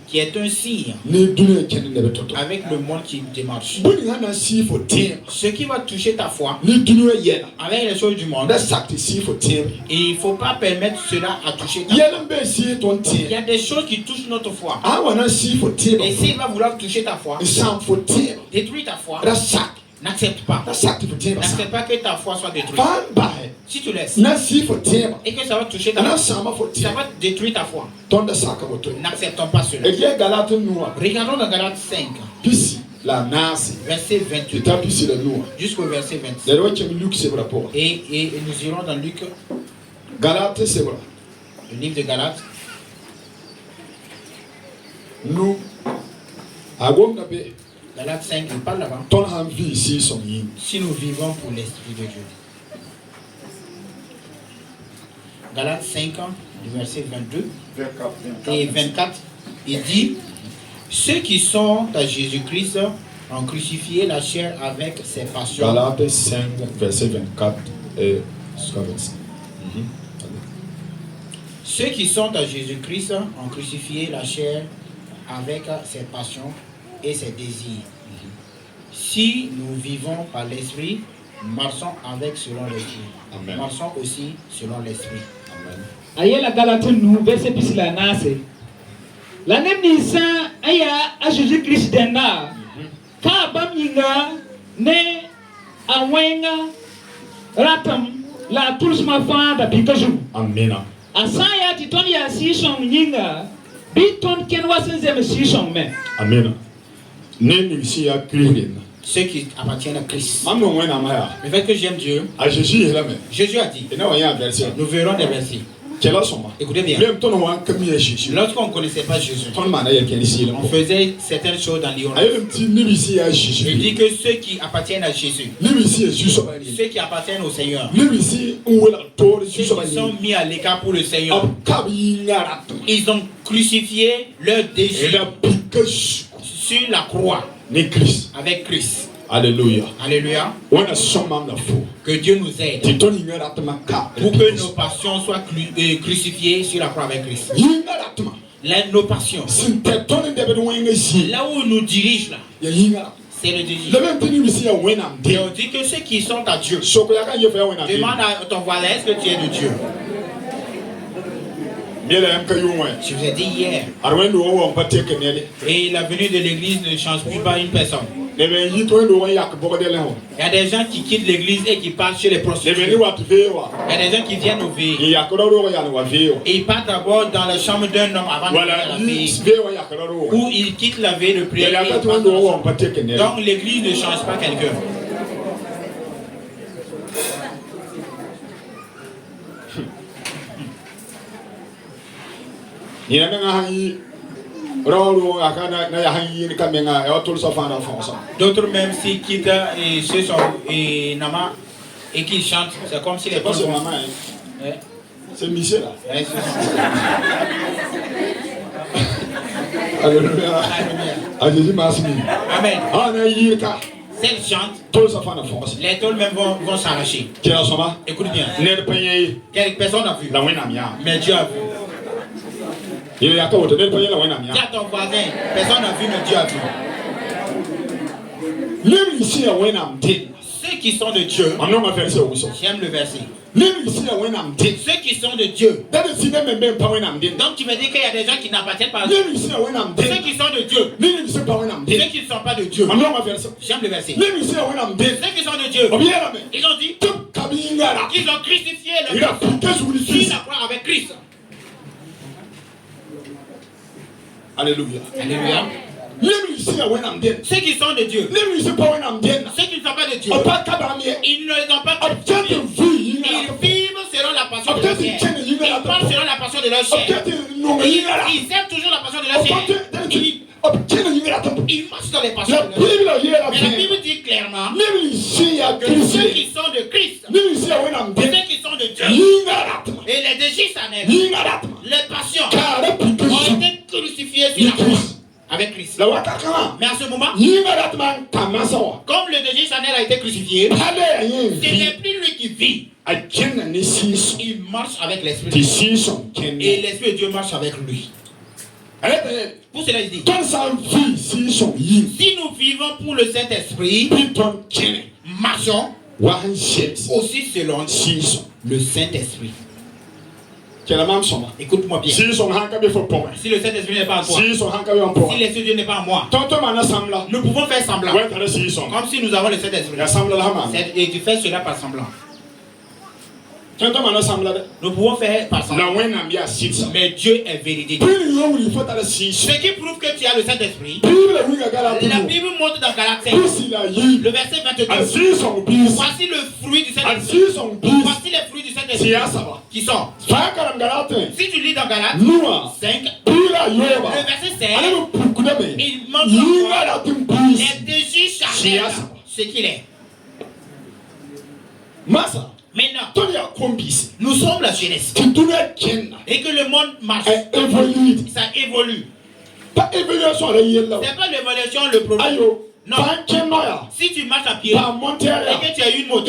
qui est un signe avec le monde qui démarche. Ce qui va toucher ta foi avec les choses du monde, et il ne faut pas permettre cela à toucher ta foi. Il y a des choses qui touchent notre foi, et s'il va vouloir toucher ta foi, détruire ta foi, n'accepte pas. N'accepte pas que ta foi soit détruite. Si tu laisses et que ça va toucher ta foi, ça va détruire ta foi. N'acceptons pas cela. Regardons dans Galates 5, verset 28 jusqu'au verset 26. Et nous irons dans Luc, le livre de Galates. Galates 5, il parle là-bas. Si nous vivons pour l'Esprit de Dieu. Galates 5, du verset 22 et 24, il dit, ceux qui sont à Jésus-Christ ont crucifié la chair avec ses passions. Galates 5, verset 24 et 25. Ceux qui sont à Jésus-Christ ont crucifié la chair avec ses passions et ses désirs. Si nous vivons par l'Esprit, marchons avec selon l'Esprit. Marchons aussi selon l'Esprit. Amen. La Galate nous verset plus la nase. La nemisa aya a Jésus-Christ dena. Ka baminga ne awenga ratam la tulsma fanda bikaju. Amen. Asaya titoni ya sishong nyinga biton kenwasenze me sishong me. Amen. Ceux qui appartiennent à Christ. Mais fait que j'aime Dieu, Jésus a dit, nous verrons des versets. Écoutez bien. Lorsqu'on ne connaissait pas Jésus, on faisait certaines choses dans l'ignorance. Il dit que ceux qui appartiennent à Jésus, ceux qui appartiennent au Seigneur, ceux qui sont mis à l'écart pour le Seigneur, ils ont crucifié leur désir sur la croix avec Christ. Alléluia. Alléluia. Que Dieu nous aide pour que nos passions soient crucifiées sur la croix avec Christ. Nos passions, là où nous dirige là, c'est le désir. Et on dit que ceux qui sont à Dieu, demande à ton voisin, est-ce que tu es de Dieu? Je vous ai dit hier. Et la venue de l'église ne change plus pas une personne. Il y a des gens qui quittent l'église et qui partent chez les prostituées. Il y a des gens qui viennent au veillées. Et ils partent d'abord dans la chambre d'un homme avant de faire la veillée. Ou ils quittent la veille de prière. Donc l'église ne change pas quelqu'un. D'autres même s'ils quittent et ceux sont et Nama et qu'ils chantent, c'est comme si les personnes. C'est Michel là. Alléluia. Amen. Celles chantent, les tôles même vont s'arracher. Écoute bien. Quelques personnes ont vu. Mais Dieu a vu. Dis à ton voisin, personne n'a vu, mais Dieu a vu. Ceux qui sont de Dieu, j'aime le verset. Ceux qui sont de Dieu. Donc tu me dis qu'il y a des gens qui n'appartiennent pas à Dieu. Ceux qui sont de Dieu. Ceux qui ne sont pas de Dieu. J'aime le verset. Ceux qui sont de Dieu, ils ont dit qu'ils ont crucifié le Christ. Qui la croix avec Christ. Alléluia. Alléluia. Ceux qui sont de Dieu. Ceux qui ne sont pas de Dieu. Ils ne les ont pas crucifiés. Ils vivent selon la passion de leur chair. Ils parlent selon la passion de leur chair. Ils aiment toujours la passion de leur chair. Ils marchent dans les passions de leur chair. Mais la Bible dit clairement que ceux qui sont de Christ, ceux qui sont de Dieu, et les dégissanels, les passions ont été crucifiés sur la croix avec Christ. Mais à ce moment, comme le dégissanel a été crucifié, ce n'est plus lui qui vit. Il marche avec l'Esprit. Et l'Esprit de Dieu marche avec lui. Pour cela, il dit, si nous vivons pour le Saint-Esprit, marchons aussi selon le Saint-Esprit. Écoute-moi bien. Si le Saint-Esprit n'est pas en toi, si l'Esprit de Dieu n'est pas en moi, nous pouvons faire semblant. Comme si nous avons le Saint-Esprit. Et tu fais cela par semblant. Nous pouvons faire par semblant. Mais Dieu est véridique. Ce qui prouve que tu as le Saint-Esprit, la Bible montre dans Galates 5, le verset 22. Voici le fruit du Saint-Esprit. Voici les fruits du Saint-Esprit qui sont. Si tu lis dans Galates 5, le verset 16, il montre les désirs charnels, ce qu'il est. Maintenant, nous sommes la jeunesse. Et que le monde marche. Ça évolue. C'est pas l'évolution le problème. Non. Si tu marches à pied et que tu as une moto,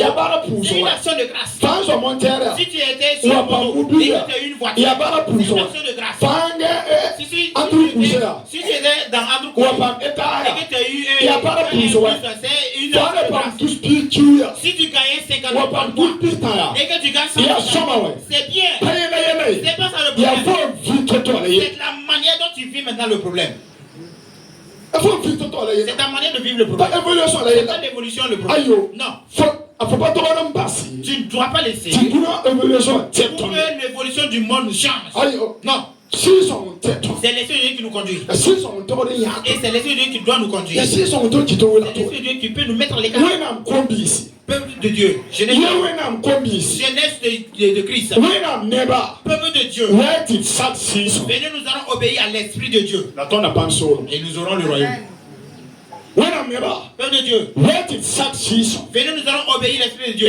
c'est une action de grâce. Si tu étais sur une moto et que tu as une voiture, c'est une action de grâce. Si tu étais dans un truc et que tu as eu c'est une action de grâce. Si tu gagnais 50 000 par mois et que tu gagnes 100 000, c'est bien. C'est pas ça le problème. C'est la manière dont tu vis maintenant le problème. C'est ta manière de vivre le problème. C'est pas l'évolution le problème. Non. Tu ne dois pas laisser pour que l'évolution du monde change. Non. C'est l'Esprit de Dieu qui nous conduit. Et c'est l'Esprit de Dieu qui doit nous conduire. C'est l'Esprit de Dieu qui peut nous mettre à l'écart. Peuple de Dieu, jeunesse de Christ, peuple de Dieu, venez, nous allons obéir à l'Esprit de Dieu et nous aurons le royaume. Peuple de Dieu, venez, nous allons obéir à l'Esprit de Dieu.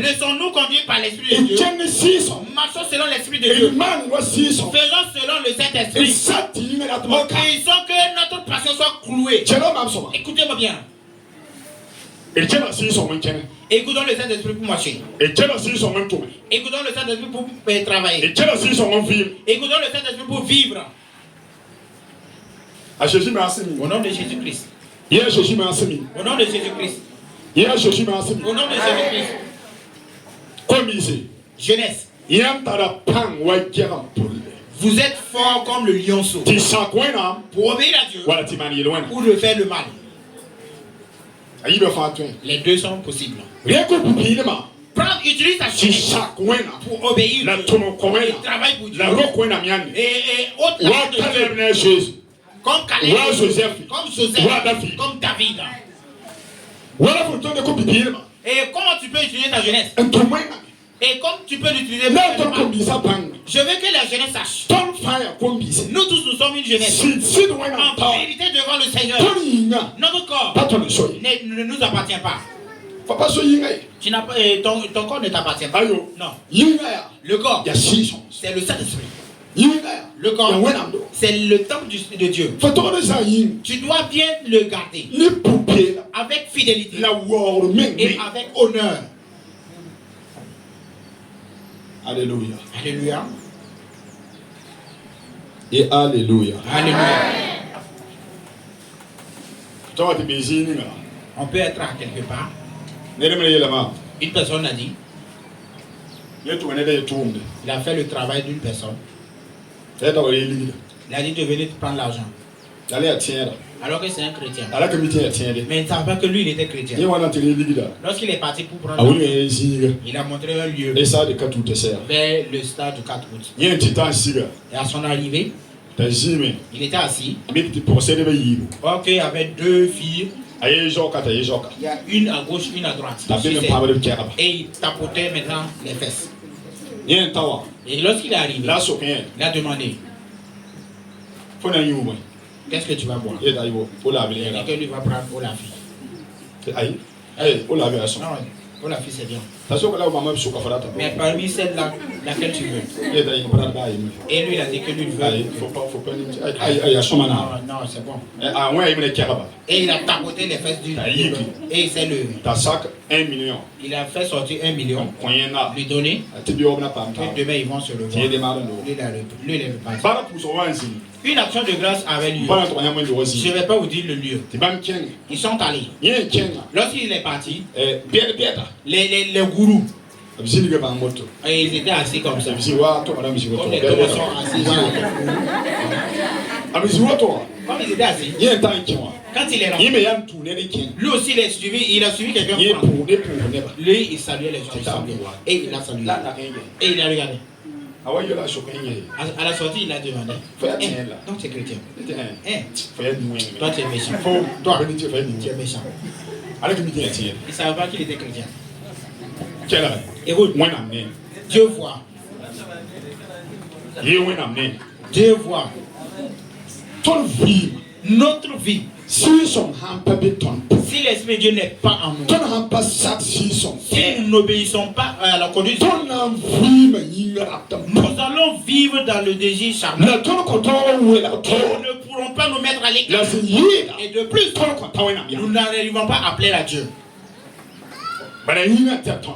Laissons-nous conduire par l'Esprit de Dieu. Marchons selon l'Esprit de Dieu. Faisons selon le Saint-Esprit. Obéissons que notre passion soit clouée. Écoutez-moi bien. Écoutons le Saint-Esprit pour marcher. Écoutons le Saint-Esprit pour travailler. Écoutons le Saint-Esprit pour vivre. Au nom de Jésus-Christ. Au nom de Jésus-Christ. Au nom de Jésus-Christ. Jeunesse. Vous êtes forts comme le lionceau. Pour obéir à Dieu. Ou de faire le mal. Les deux sont possibles. Utilise ta jeunesse pour obéir Dieu. Et travaille pour Dieu. Et autre de Dieu. Comme Caleb, comme Joseph, comme David. Et comment tu peux utiliser ta jeunesse? Et comme tu peux l'utiliser, je veux que la jeunesse sache. Nous tous, nous sommes une jeunesse. En vérité devant le Seigneur. Notre corps ne nous appartient pas. Tu n'as pas, ton corps ne t'appartient pas. Non. Le corps, c'est le Saint-Esprit. Le corps, c'est le temple de Dieu. Tu dois bien le garder avec fidélité et avec honneur. Alléluia. Alléluia. Et alléluia. Alléluia. Alléluia. On peut être à quelque part. Une personne a dit, il a fait le travail d'une personne. Il a dit de venir prendre l'argent. Alors que c'est un chrétien. Mais il ne savait pas que lui il était chrétien. Lorsqu'il est parti pour prendre l'argent, il a montré un lieu vers le stade du 4 août. Et à son arrivée, il était assis. Or qu'il y avait deux filles. Il y a une à gauche, une à droite. Et il tapotait maintenant les fesses. Et lorsqu'il est arrivé, il a demandé, qu'est-ce que tu vas boire? Et que lui va prendre pour la fille. Non, pour la fille c'est bien. Mais parmi celles-là, laquelle tu veux? Et lui il a dit que lui veut. Non, c'est bon. Et il a tapoté les fesses du. Et c'est le. Il a fait sortir 1 million. Lui donner. Que demain ils vont se le voir. Lui il est reparti. Une action de grâce avait lieu. Je ne vais pas vous dire le lieu. Ils sont allés. Lorsqu'il est parti, les gourous, et ils étaient assis comme ça. Comme les deux sont assis. Comme ils étaient assis, quand il est rentré, lui aussi il a suivi quelqu'un. Lui il saluait les gens. Et il a salué. Et il a regardé. À la sortie, il a demandé. Donc tu es chrétien. Toi tu es méchant. Toi tu es méchant. Il ne savait pas qu'il était chrétien. Écoute, Dieu voit. Dieu voit. Notre vie. Si l'Esprit de Dieu n'est pas en nous, si nous n'obéissons pas à la conduite, nous allons vivre dans le désir charnel. Nous ne pourrons pas nous mettre à l'écart. Et de plus, nous n'arrivons pas à plaire à Dieu.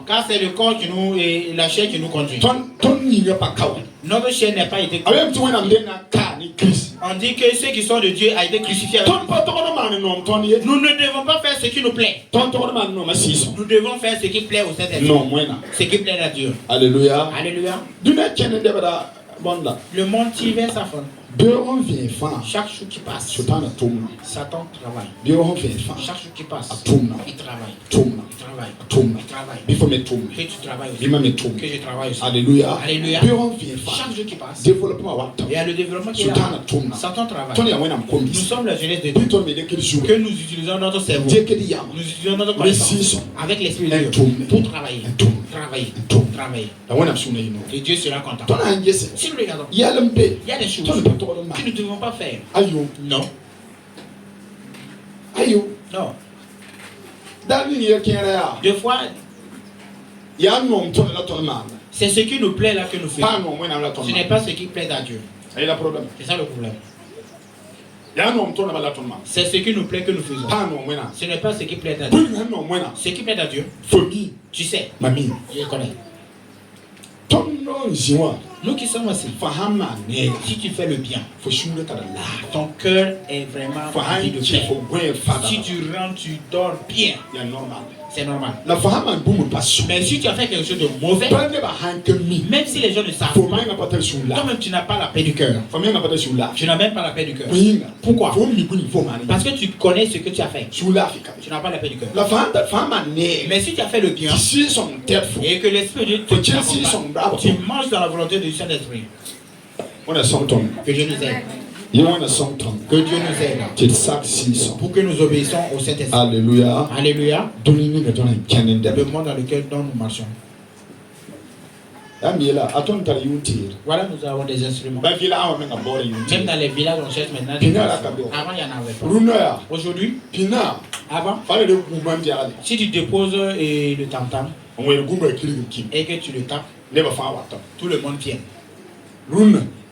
Car c'est le corps qui nous et la chair qui nous conduit. Notre chair n'a pas été crucifiée. On dit que ceux qui sont de Dieu a été crucifiés avec Dieu. Nous ne devons pas faire ce qui nous plaît. Nous devons faire ce qui plaît au Saint-Esprit. Ce qui plaît à Dieu. Alléluia. Alléluia. Le monde tire vers sa fin. Chaque jour qui passe, Satan travaille. Chaque jour qui passe, il travaille. Il travaille. Que tu travailles aussi. Que je travaille aussi. Alléluia. Alléluia. Chaque jour qui passe, il y a le développement qui est là. Satan travaille. Nous sommes la jeunesse de Dieu. Que nous utilisons notre cerveau. Nous utilisons notre connaissance avec l'Esprit de Dieu pour travailler. Et Dieu sera content. Si nous regardons, il y a des choses que nous ne devons pas faire. Non. Non. Deux fois, c'est ce qui nous plaît là que nous faisons. Ce n'est pas ce qui plaît à Dieu. C'est ça le problème. C'est ce qui nous plaît que nous faisons. Ce n'est pas ce qui plaît à Dieu. Ce qui plaît à Dieu, tu sais, je connais. Nous qui sommes assis, si tu fais le bien, ton cœur est vraiment rempli de paix. Si tu rentres, tu dors bien. C'est normal. Mais si tu as fait quelque chose de mauvais, même si les gens ne savent pas, toi-même tu n'as pas la paix du cœur. Tu n'as même pas la paix du cœur. Pourquoi? Parce que tu connais ce que tu as fait. Tu n'as pas la paix du cœur. Mais si tu as fait le bien et que l'Esprit de Dieu te accompagne, tu marches dans la volonté du Saint-Esprit. Que Dieu nous aide. Que Dieu nous aide pour que nous obéissons au Saint-Esprit. Alléluia. Alléluia. Le monde dans lequel nous marchons. Voilà, nous avons des instruments. Même dans les villages, on cherche maintenant des instruments. Avant, il n'y en avait pas. Aujourd'hui, avant, si tu déposes le tam-tam et que tu le tapes, tout le monde vient.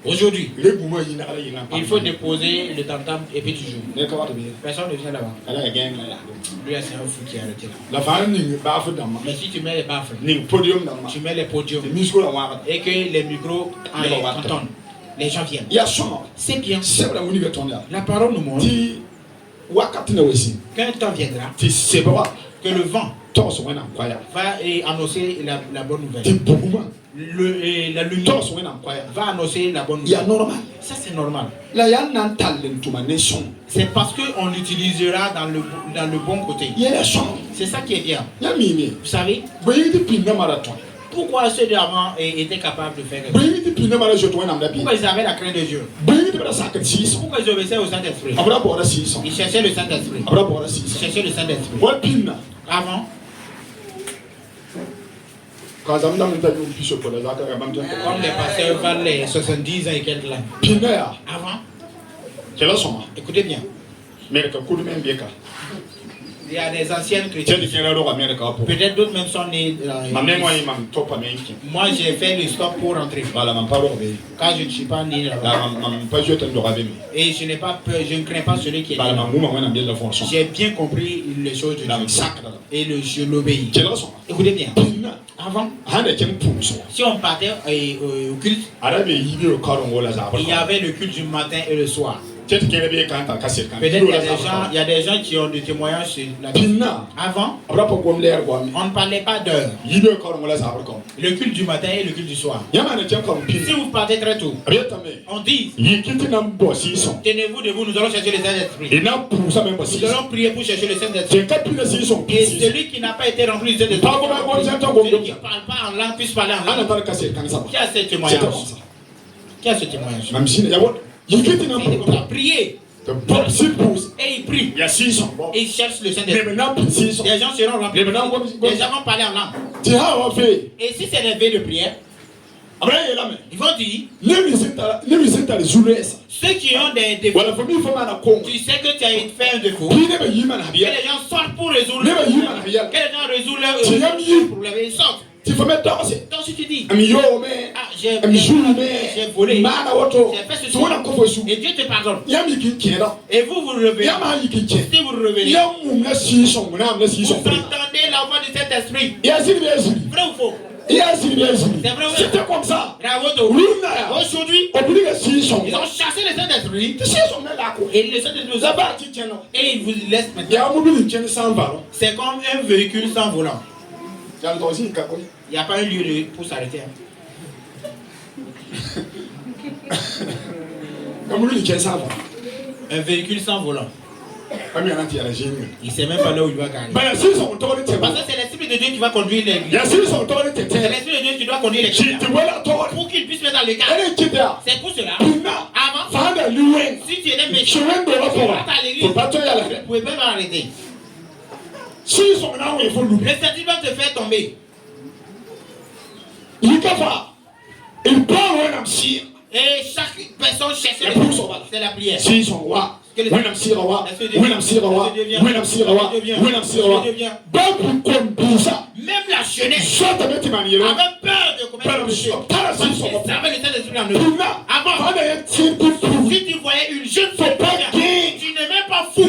Aujourd'hui, il faut déposer le tam-tam et puis tu joues. Personne ne vient là-bas. Lui, c'est un fou qui est arrêté là. Mais si tu mets les baffles, tu mets les podiums et que les micros entendent, les gens viennent. C'est bien. La parole nous montre qu'un temps viendra que le vent va annoncer la bonne nouvelle. La lumière va annoncer la bonne nouvelle. Ça c'est normal. C'est parce qu'on l'utilisera dans le bon côté. C'est ça qui est bien. Vous savez pourquoi ceux d'avant étaient capables de faire quelque chose? Pourquoi ils avaient la crainte de Dieu? Pourquoi ils obéissaient au Saint-Esprit? Ils cherchaient le Saint-Esprit. Ils cherchaient le Saint-Esprit. Avant, comme les pasteurs valent les 70 ans et quelques là. Avant, écoutez bien. Il y a des anciennes chrétiennes. Peut-être d'autres même sont nés. Moi j'ai fait le stop pour rentrer. Quand je ne suis pas né là-bas. Et je n'ai pas peur, je ne crains pas celui qui est né. J'ai bien compris les choses de Dieu. Et je l'obéis. Écoutez bien. Avant, si on partait au culte, il y avait le culte du matin et le soir. Peut-être il y a des gens qui ont des témoignages sur la Bible. Avant, on ne parlait pas d'heure. Le culte du matin et le culte du soir. Si vous partez très tôt, on dit tenez-vous debout, nous allons chercher le Saint-Esprit. Nous allons prier pour chercher le Saint-Esprit. Et celui qui n'a pas été rempli du Saint-Esprit, celui qui ne parle pas en langue, puisse parler en langue. Qui a ce témoignage? Qui a ce témoignage? Il a prié. Et il prie. Et il cherche le Saint-Esprit. Les gens seront remplis. Les gens vont parler en langue. Et si c'est les veilles de prière, ils vont dire ceux qui ont des défauts, tu sais que tu as fait un défaut, que les gens sortent pour résoudre que les gens résoudent leurs problèmes et ils sortent. Donc si tu dis j'ai volé, j'ai fait ceci, et Dieu te pardonne, et vous vous revenez, si vous revenez, vous entendez la voix du Saint-Esprit. Vrai ou faux? C'était comme ça. Aujourd'hui, ils ont chassé le Saint-Esprit. Et le Saint-Esprit, et ils vous laissent maintenant. C'est comme un véhicule sans volant. Il n'y a pas un lieu pour s'arrêter. Un véhicule sans volant. Il ne sait même pas là où il va gagner. Parce que c'est l'Esprit de Dieu qui va conduire l'église. C'est l'Esprit de Dieu qui doit conduire l'église. Pour qu'il puisse mettre dans les gars. C'est pour cela. Avant, si tu étais méchant, tu vas à l'église. Tu ne pouvais pas m'arrêter. Le Saint-Esprit va te faire tomber. Et chaque personne cherche c'est la prière. Même la jeunesse avait peur de commettre le péché. Parce qu'ils savaient le Saint-Esprit en eux. Avant, si tu voyais une jeune femme, tu n'es même pas fou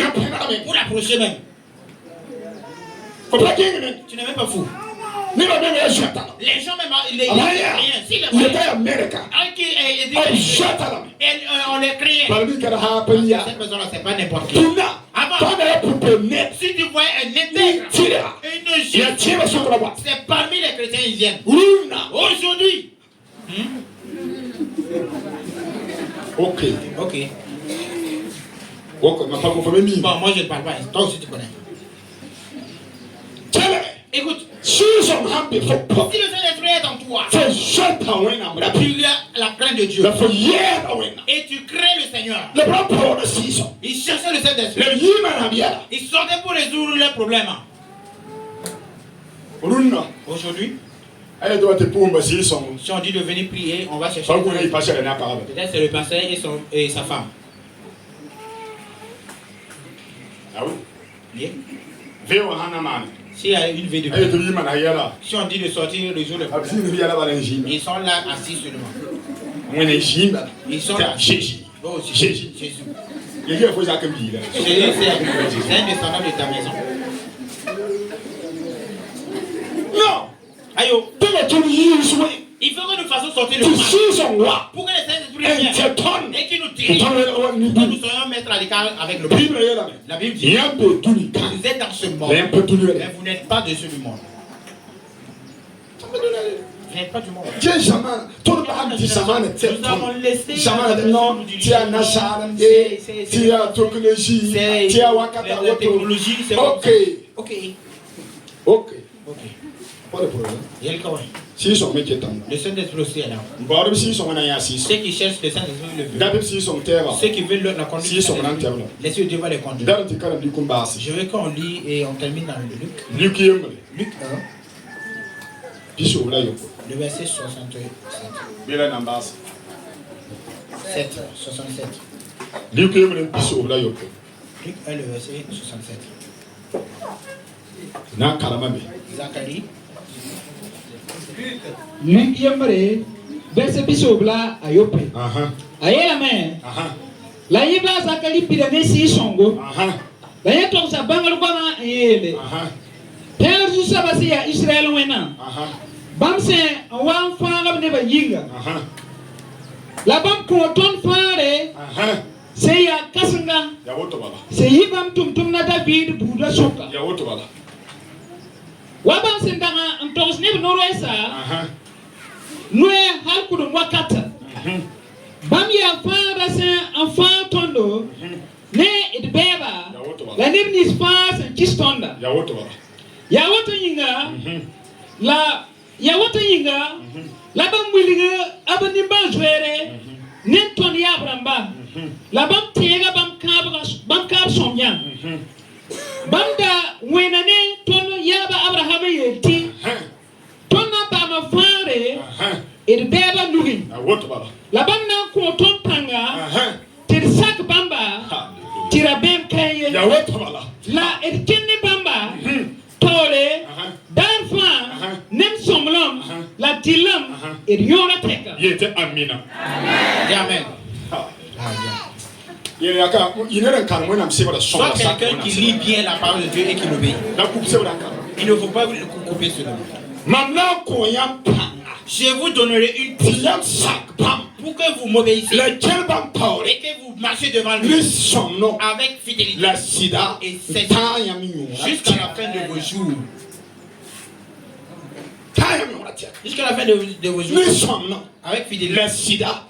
pour l'approcher même. Tu n'es même pas fou. Les gens même les créaient. Si il était à Amérique. On les créait. Cette maison-là, c'est pas n'importe qui. Avant, si tu vois un intègre, une justice, c'est parmi les chrétiens ils viennent. Aujourd'hui. Ok. Bon, moi je ne parle pas. Toi aussi tu connais. Écoute. Si le Saint-Esprit est en toi, tu as la crainte de Dieu. Et tu crains le Seigneur. Ils cherchaient le Saint-Esprit. Ils sortaient pour résoudre leurs problèmes. Aujourd'hui, si on dit de venir prier, on va chercher. Peut-être c'est le pasteur et sa femme. Ah oui? S'il y a une vie de prière, si on dit de sortir, résoudre le problème, ils sont là assis seulement. Ils sont là. Jésus. C'est un descendant de ta maison. Non. Ayo. Il faut que nous fassions sortir le mal. Pour que les Saint-Esprit viennent et qu'ils nous dirigent. Nous soyons mettre à l'écart avec le monde. La Bible dit, vous êtes dans ce monde, mais vous n'êtes pas de ce du monde. Vous n'êtes pas du monde. Nous avons laissé la technologie, c'est ok. Pas de problème. Le Saint-Esprit aussi est là. Ceux qui cherchent le Saint-Esprit le veulent. Ceux qui veulent la conduite, laissez Dieu va les conduire. Je veux qu'on lit et on termine dans le Luc. Luc 1. Le verset 67. 67. Luc 1, le verset 67. Zacharie. Luc yembre verset bisobla ayope. Ayela me. La yebla Zacharie pidane si songo. La yeto sa bangal bana yele. Père Jésus basi ya Israël wena. Bamse wan fanga ne ba yinga. La bam ko ton fare. C'est ya kasanga. C'est yibam tum na David buda soka. Wabam sendanga ntos ne noroesa. Noe halkudu wakata. Bam ya fara se enfant tondo. Ne it beba. La nebnis fas kistonda. Ya woto yinga. La ya woto yinga. La bam wilinga abani banjwere. Nenton ya bramba. La bam tega bam kab somya. Banda wenane tono yaba Abraham yelti. Tonna ba ma fare. Et beba nugi. La banda ko ton panga. Tir sak bamba. Tira bem kaye. La et kenni bamba. Tole. Darfa. Nem somlom. La tilam. Et yora teka. Yete amina. Amen. Soit quelqu'un qui lit bien la parole de Dieu et qui l'obéit. Il ne faut pas couper cela. Je vous donnerai une piste pour que vous m'obéissiez et que vous marchez devant lui avec fidélité et jusqu'à la fin de vos jours. Jusqu'à la fin de vos jours, avec fidélité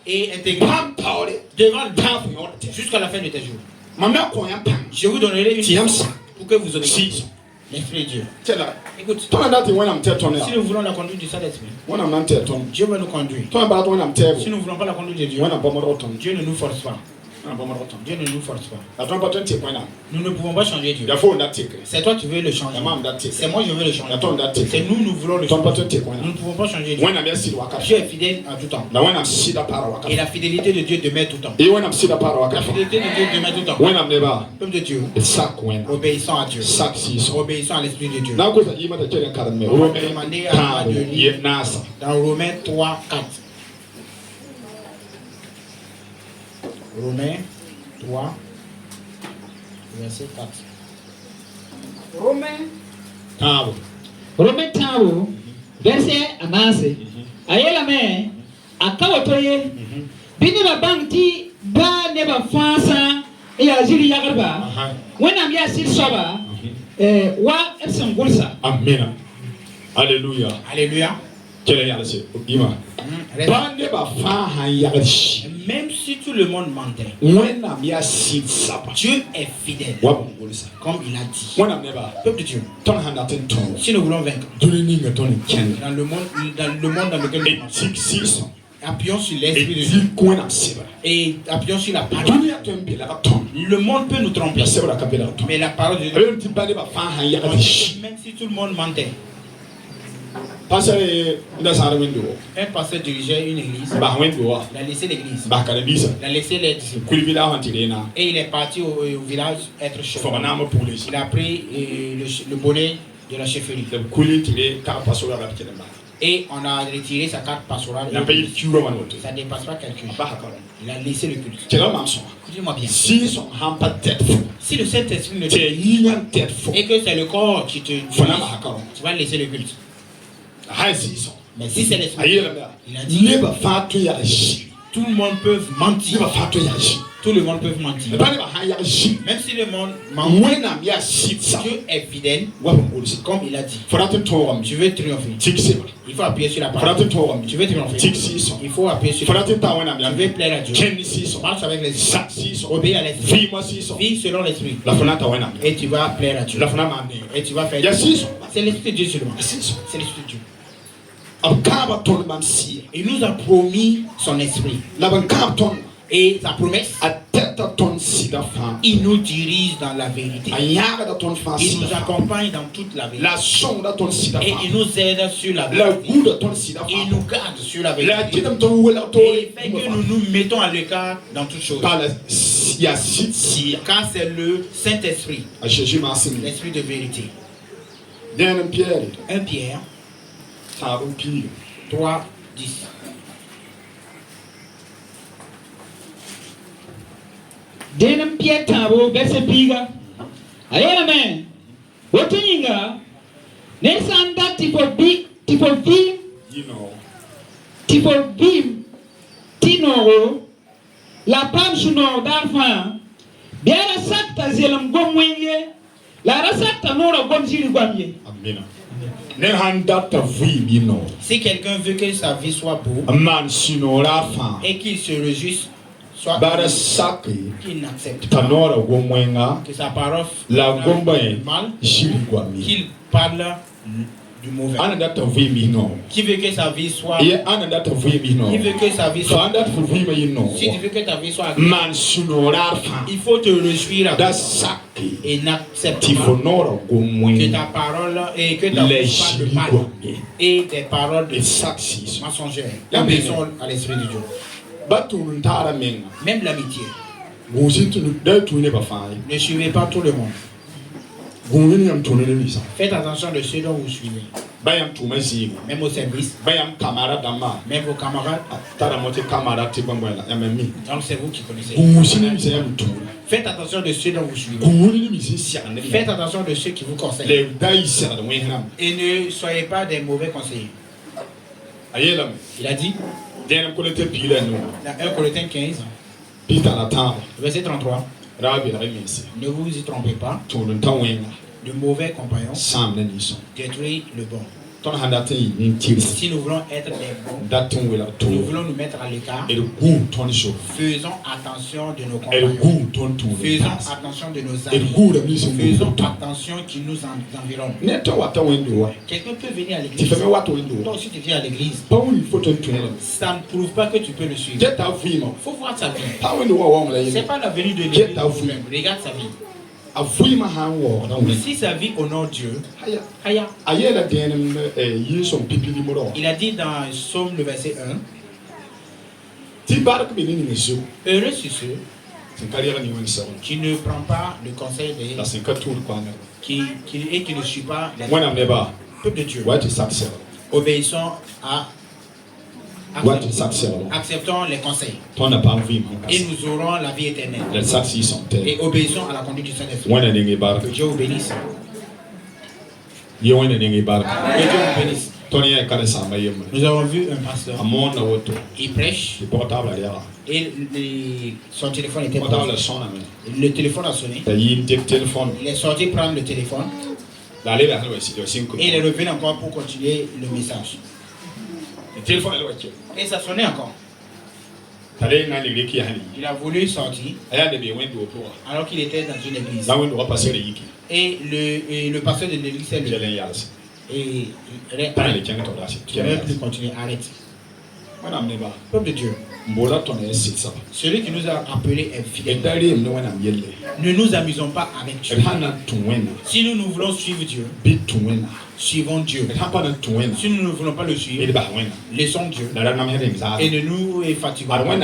et intégrité devant le jusqu'à la fin de tes jours. Je vous donnerai une chance pour que vous obéissiez. L'Esprit de Dieu. Écoute, si nous voulons la conduite du Saint-Esprit, Dieu va nous conduire. Si nous ne voulons pas la conduite de Dieu, Dieu ne nous force pas. Dieu ne nous force pas. Nous ne pouvons pas changer Dieu. C'est toi qui veux le changer. C'est moi je veux le changer. C'est nous voulons le changer. Nous ne pouvons pas changer Dieu. Dieu est fidèle en tout temps. Et la fidélité de Dieu demeure tout le temps. La fidélité de Dieu demeure tout le temps. Peuple de Dieu, obéissons à Dieu. Obéissons à l'Esprit de Dieu. Demandez à Dieu de lire dans Romains 3, 4. Romains 3, verset 4. Romains 3, Verset anase. Ayela me akawotoye. Bini ba banti ba ne ba fansa e azili yagarba. When am ya sit soba wa epson gulsa. Amen. Alléluia. Alléluia. Quel est le Ima? Même si tout le monde mentait, Dieu est fidèle. Comme il a dit. Peuple de Dieu, si nous voulons vaincre dans le monde dans lequel nous marchons, appuyons sur l'esprit de Dieu et appuyons sur la parole. Le monde peut nous tromper, mais la parole de Dieu, même si tout le monde mentait. Un pasteur dirigeait une église. Il a laissé l'église. Il a laissé les disciples. Et il est parti au village être chef. Il a pris le bonnet de la chefferie. Et on a retiré sa carte pastorale. Ça ne dépasse pas quelqu'un. Il a laissé le culte. Dis-moi bien. Si le Saint-Esprit ne te dit et que c'est le corps qui te dit, tu vas laisser le culte. Mais si c'est l'esprit, il a dit tout le monde peut mentir. Tout le monde peut mentir. Même si le monde ment, Dieu est fidèle. Comme il a dit. Tu veux triompher. Il faut appuyer sur la parole. Tu veux triompher. Il faut appuyer sur la parole. Tu veux plaire à Dieu. Marche avec l'esprit. Obéis à l'esprit. Vis selon l'esprit. Et tu vas plaire à Dieu. Et tu vas faire. C'est l'esprit de Dieu seulement. C'est l'esprit de Dieu. Il nous a promis son esprit. Et sa promesse, il nous dirige dans la vérité. Il nous accompagne dans toute la vérité. Et il nous aide sur la vérité. Il nous garde sur la vérité. Et il fait que nous nous mettons à l'écart dans toutes choses. Car c'est le Saint-Esprit, l'Esprit de vérité. 1 Pierre 3, 10. Denam Pierre Tabo, verset Piga. Ayana man. What you got? Nelson that tipo big, tipo vim, tipo vim, tinoro, la pam suno d'arfan. Bien la sakta zelam gomwenye, la rasakta nora gomziri gwamye. Amen. Si quelqu'un veut que sa vie soit beau et qu'il se réjouisse, soit qu'il n'accepte pas que sa parole mal, qu'il parle du mauvais. Qui veut que sa vie soit, qui veut que sa vie soit, si tu veux que ta vie soit agréable, il faut te réjouir et n'accepter pas que ta parole et que ta bouche parle de mal et des paroles de mensongères. Obéissons à l'esprit de Dieu. Même l'amitié. Ne suivez pas tout le monde. Faites attention de ceux dont vous suivez. Même au service. Même vos camarades. Donc c'est vous qui connaissez. Faites attention de ceux dont vous suivez. Faites attention de ceux qui vous conseillent. Et ne soyez pas des mauvais conseillers. Il a dit dans 1 Corinthiens 15, verset 33. Ne vous y trompez pas. De mauvais compagnons détruisent le bon. Si nous voulons être des bons, nous voulons nous mettre à l'écart. Faisons attention de nos compagnons. Faisons attention de nos amis. Faisons attention qui nous environnent. Quelqu'un peut venir à l'église. Donc si tu viens à l'église, ça ne prouve pas que tu peux le suivre. Il faut voir sa vie. Ce n'est pas la venue de l'église. Regarde sa vie. Si sa vie honore Dieu, il a dit dans Psaume le verset 1, heureux sur ceux qui ne prend pas le conseil et qui ne suit pas les peuple de Dieu. Obéissons à acceptons les conseils et nous aurons la vie éternelle. Et obéissons à la conduite du Saint-Esprit. Que Dieu vous bénisse. Que Dieu vous bénisse. Nous avons vu un pasteur. Il prêche. Et son téléphone était posé. Le téléphone a sonné. Il est sorti prendre le téléphone. Et il est revenu encore pour continuer le message. Et ça sonnait encore. Il a voulu sortir alors qu'il était dans une église. Et le pasteur de l'église s'est levé. Et il n'a même plus continué. Arrête. Peuple de Dieu. Celui qui nous a appelés est fidèle. Ne nous amusons pas avec Dieu. Si nous voulons suivre Dieu, suivons Dieu. Si nous ne voulons pas le suivre, laissons Dieu. Et ne nous fatiguons pas.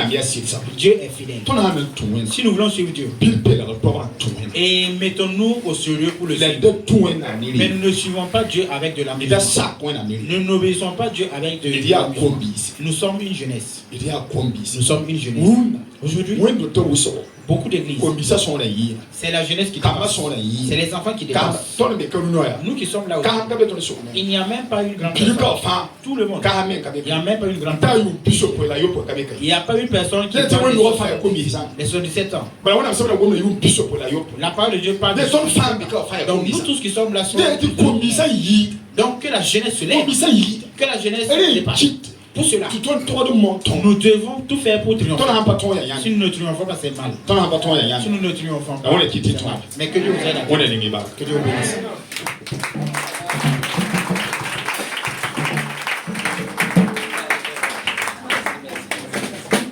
Dieu est fidèle. Si nous voulons suivre Dieu, et mettons-nous au sérieux pour le suivre. Mais nous ne suivons pas Dieu avec de l'amour. Nous n'obéissons pas Dieu avec de l'amour. Nous sommes une jeunesse. Nous sommes une jeunesse. Aujourd'hui, beaucoup d'églises, c'est la jeunesse qui dépasse. C'est les enfants qui dépassent. Nous qui sommes là aussi, il n'y a même pas une grande personne. Tout le monde. Il n'y a même pas une grande personne. Il n'y a pas une personne qui parle les 77 ans. La parole de Dieu parle de donc nous tous qui sommes là sommes. Donc que la jeunesse se lève. Que la jeunesse se dépasse. Pour cela, nous devons tout faire pour triompher. Si nous ne triomphons pas, c'est mal. Si nous ne triomphons pas, c'est mal. Mais que Dieu vous aide à que Dieu vous bénisse.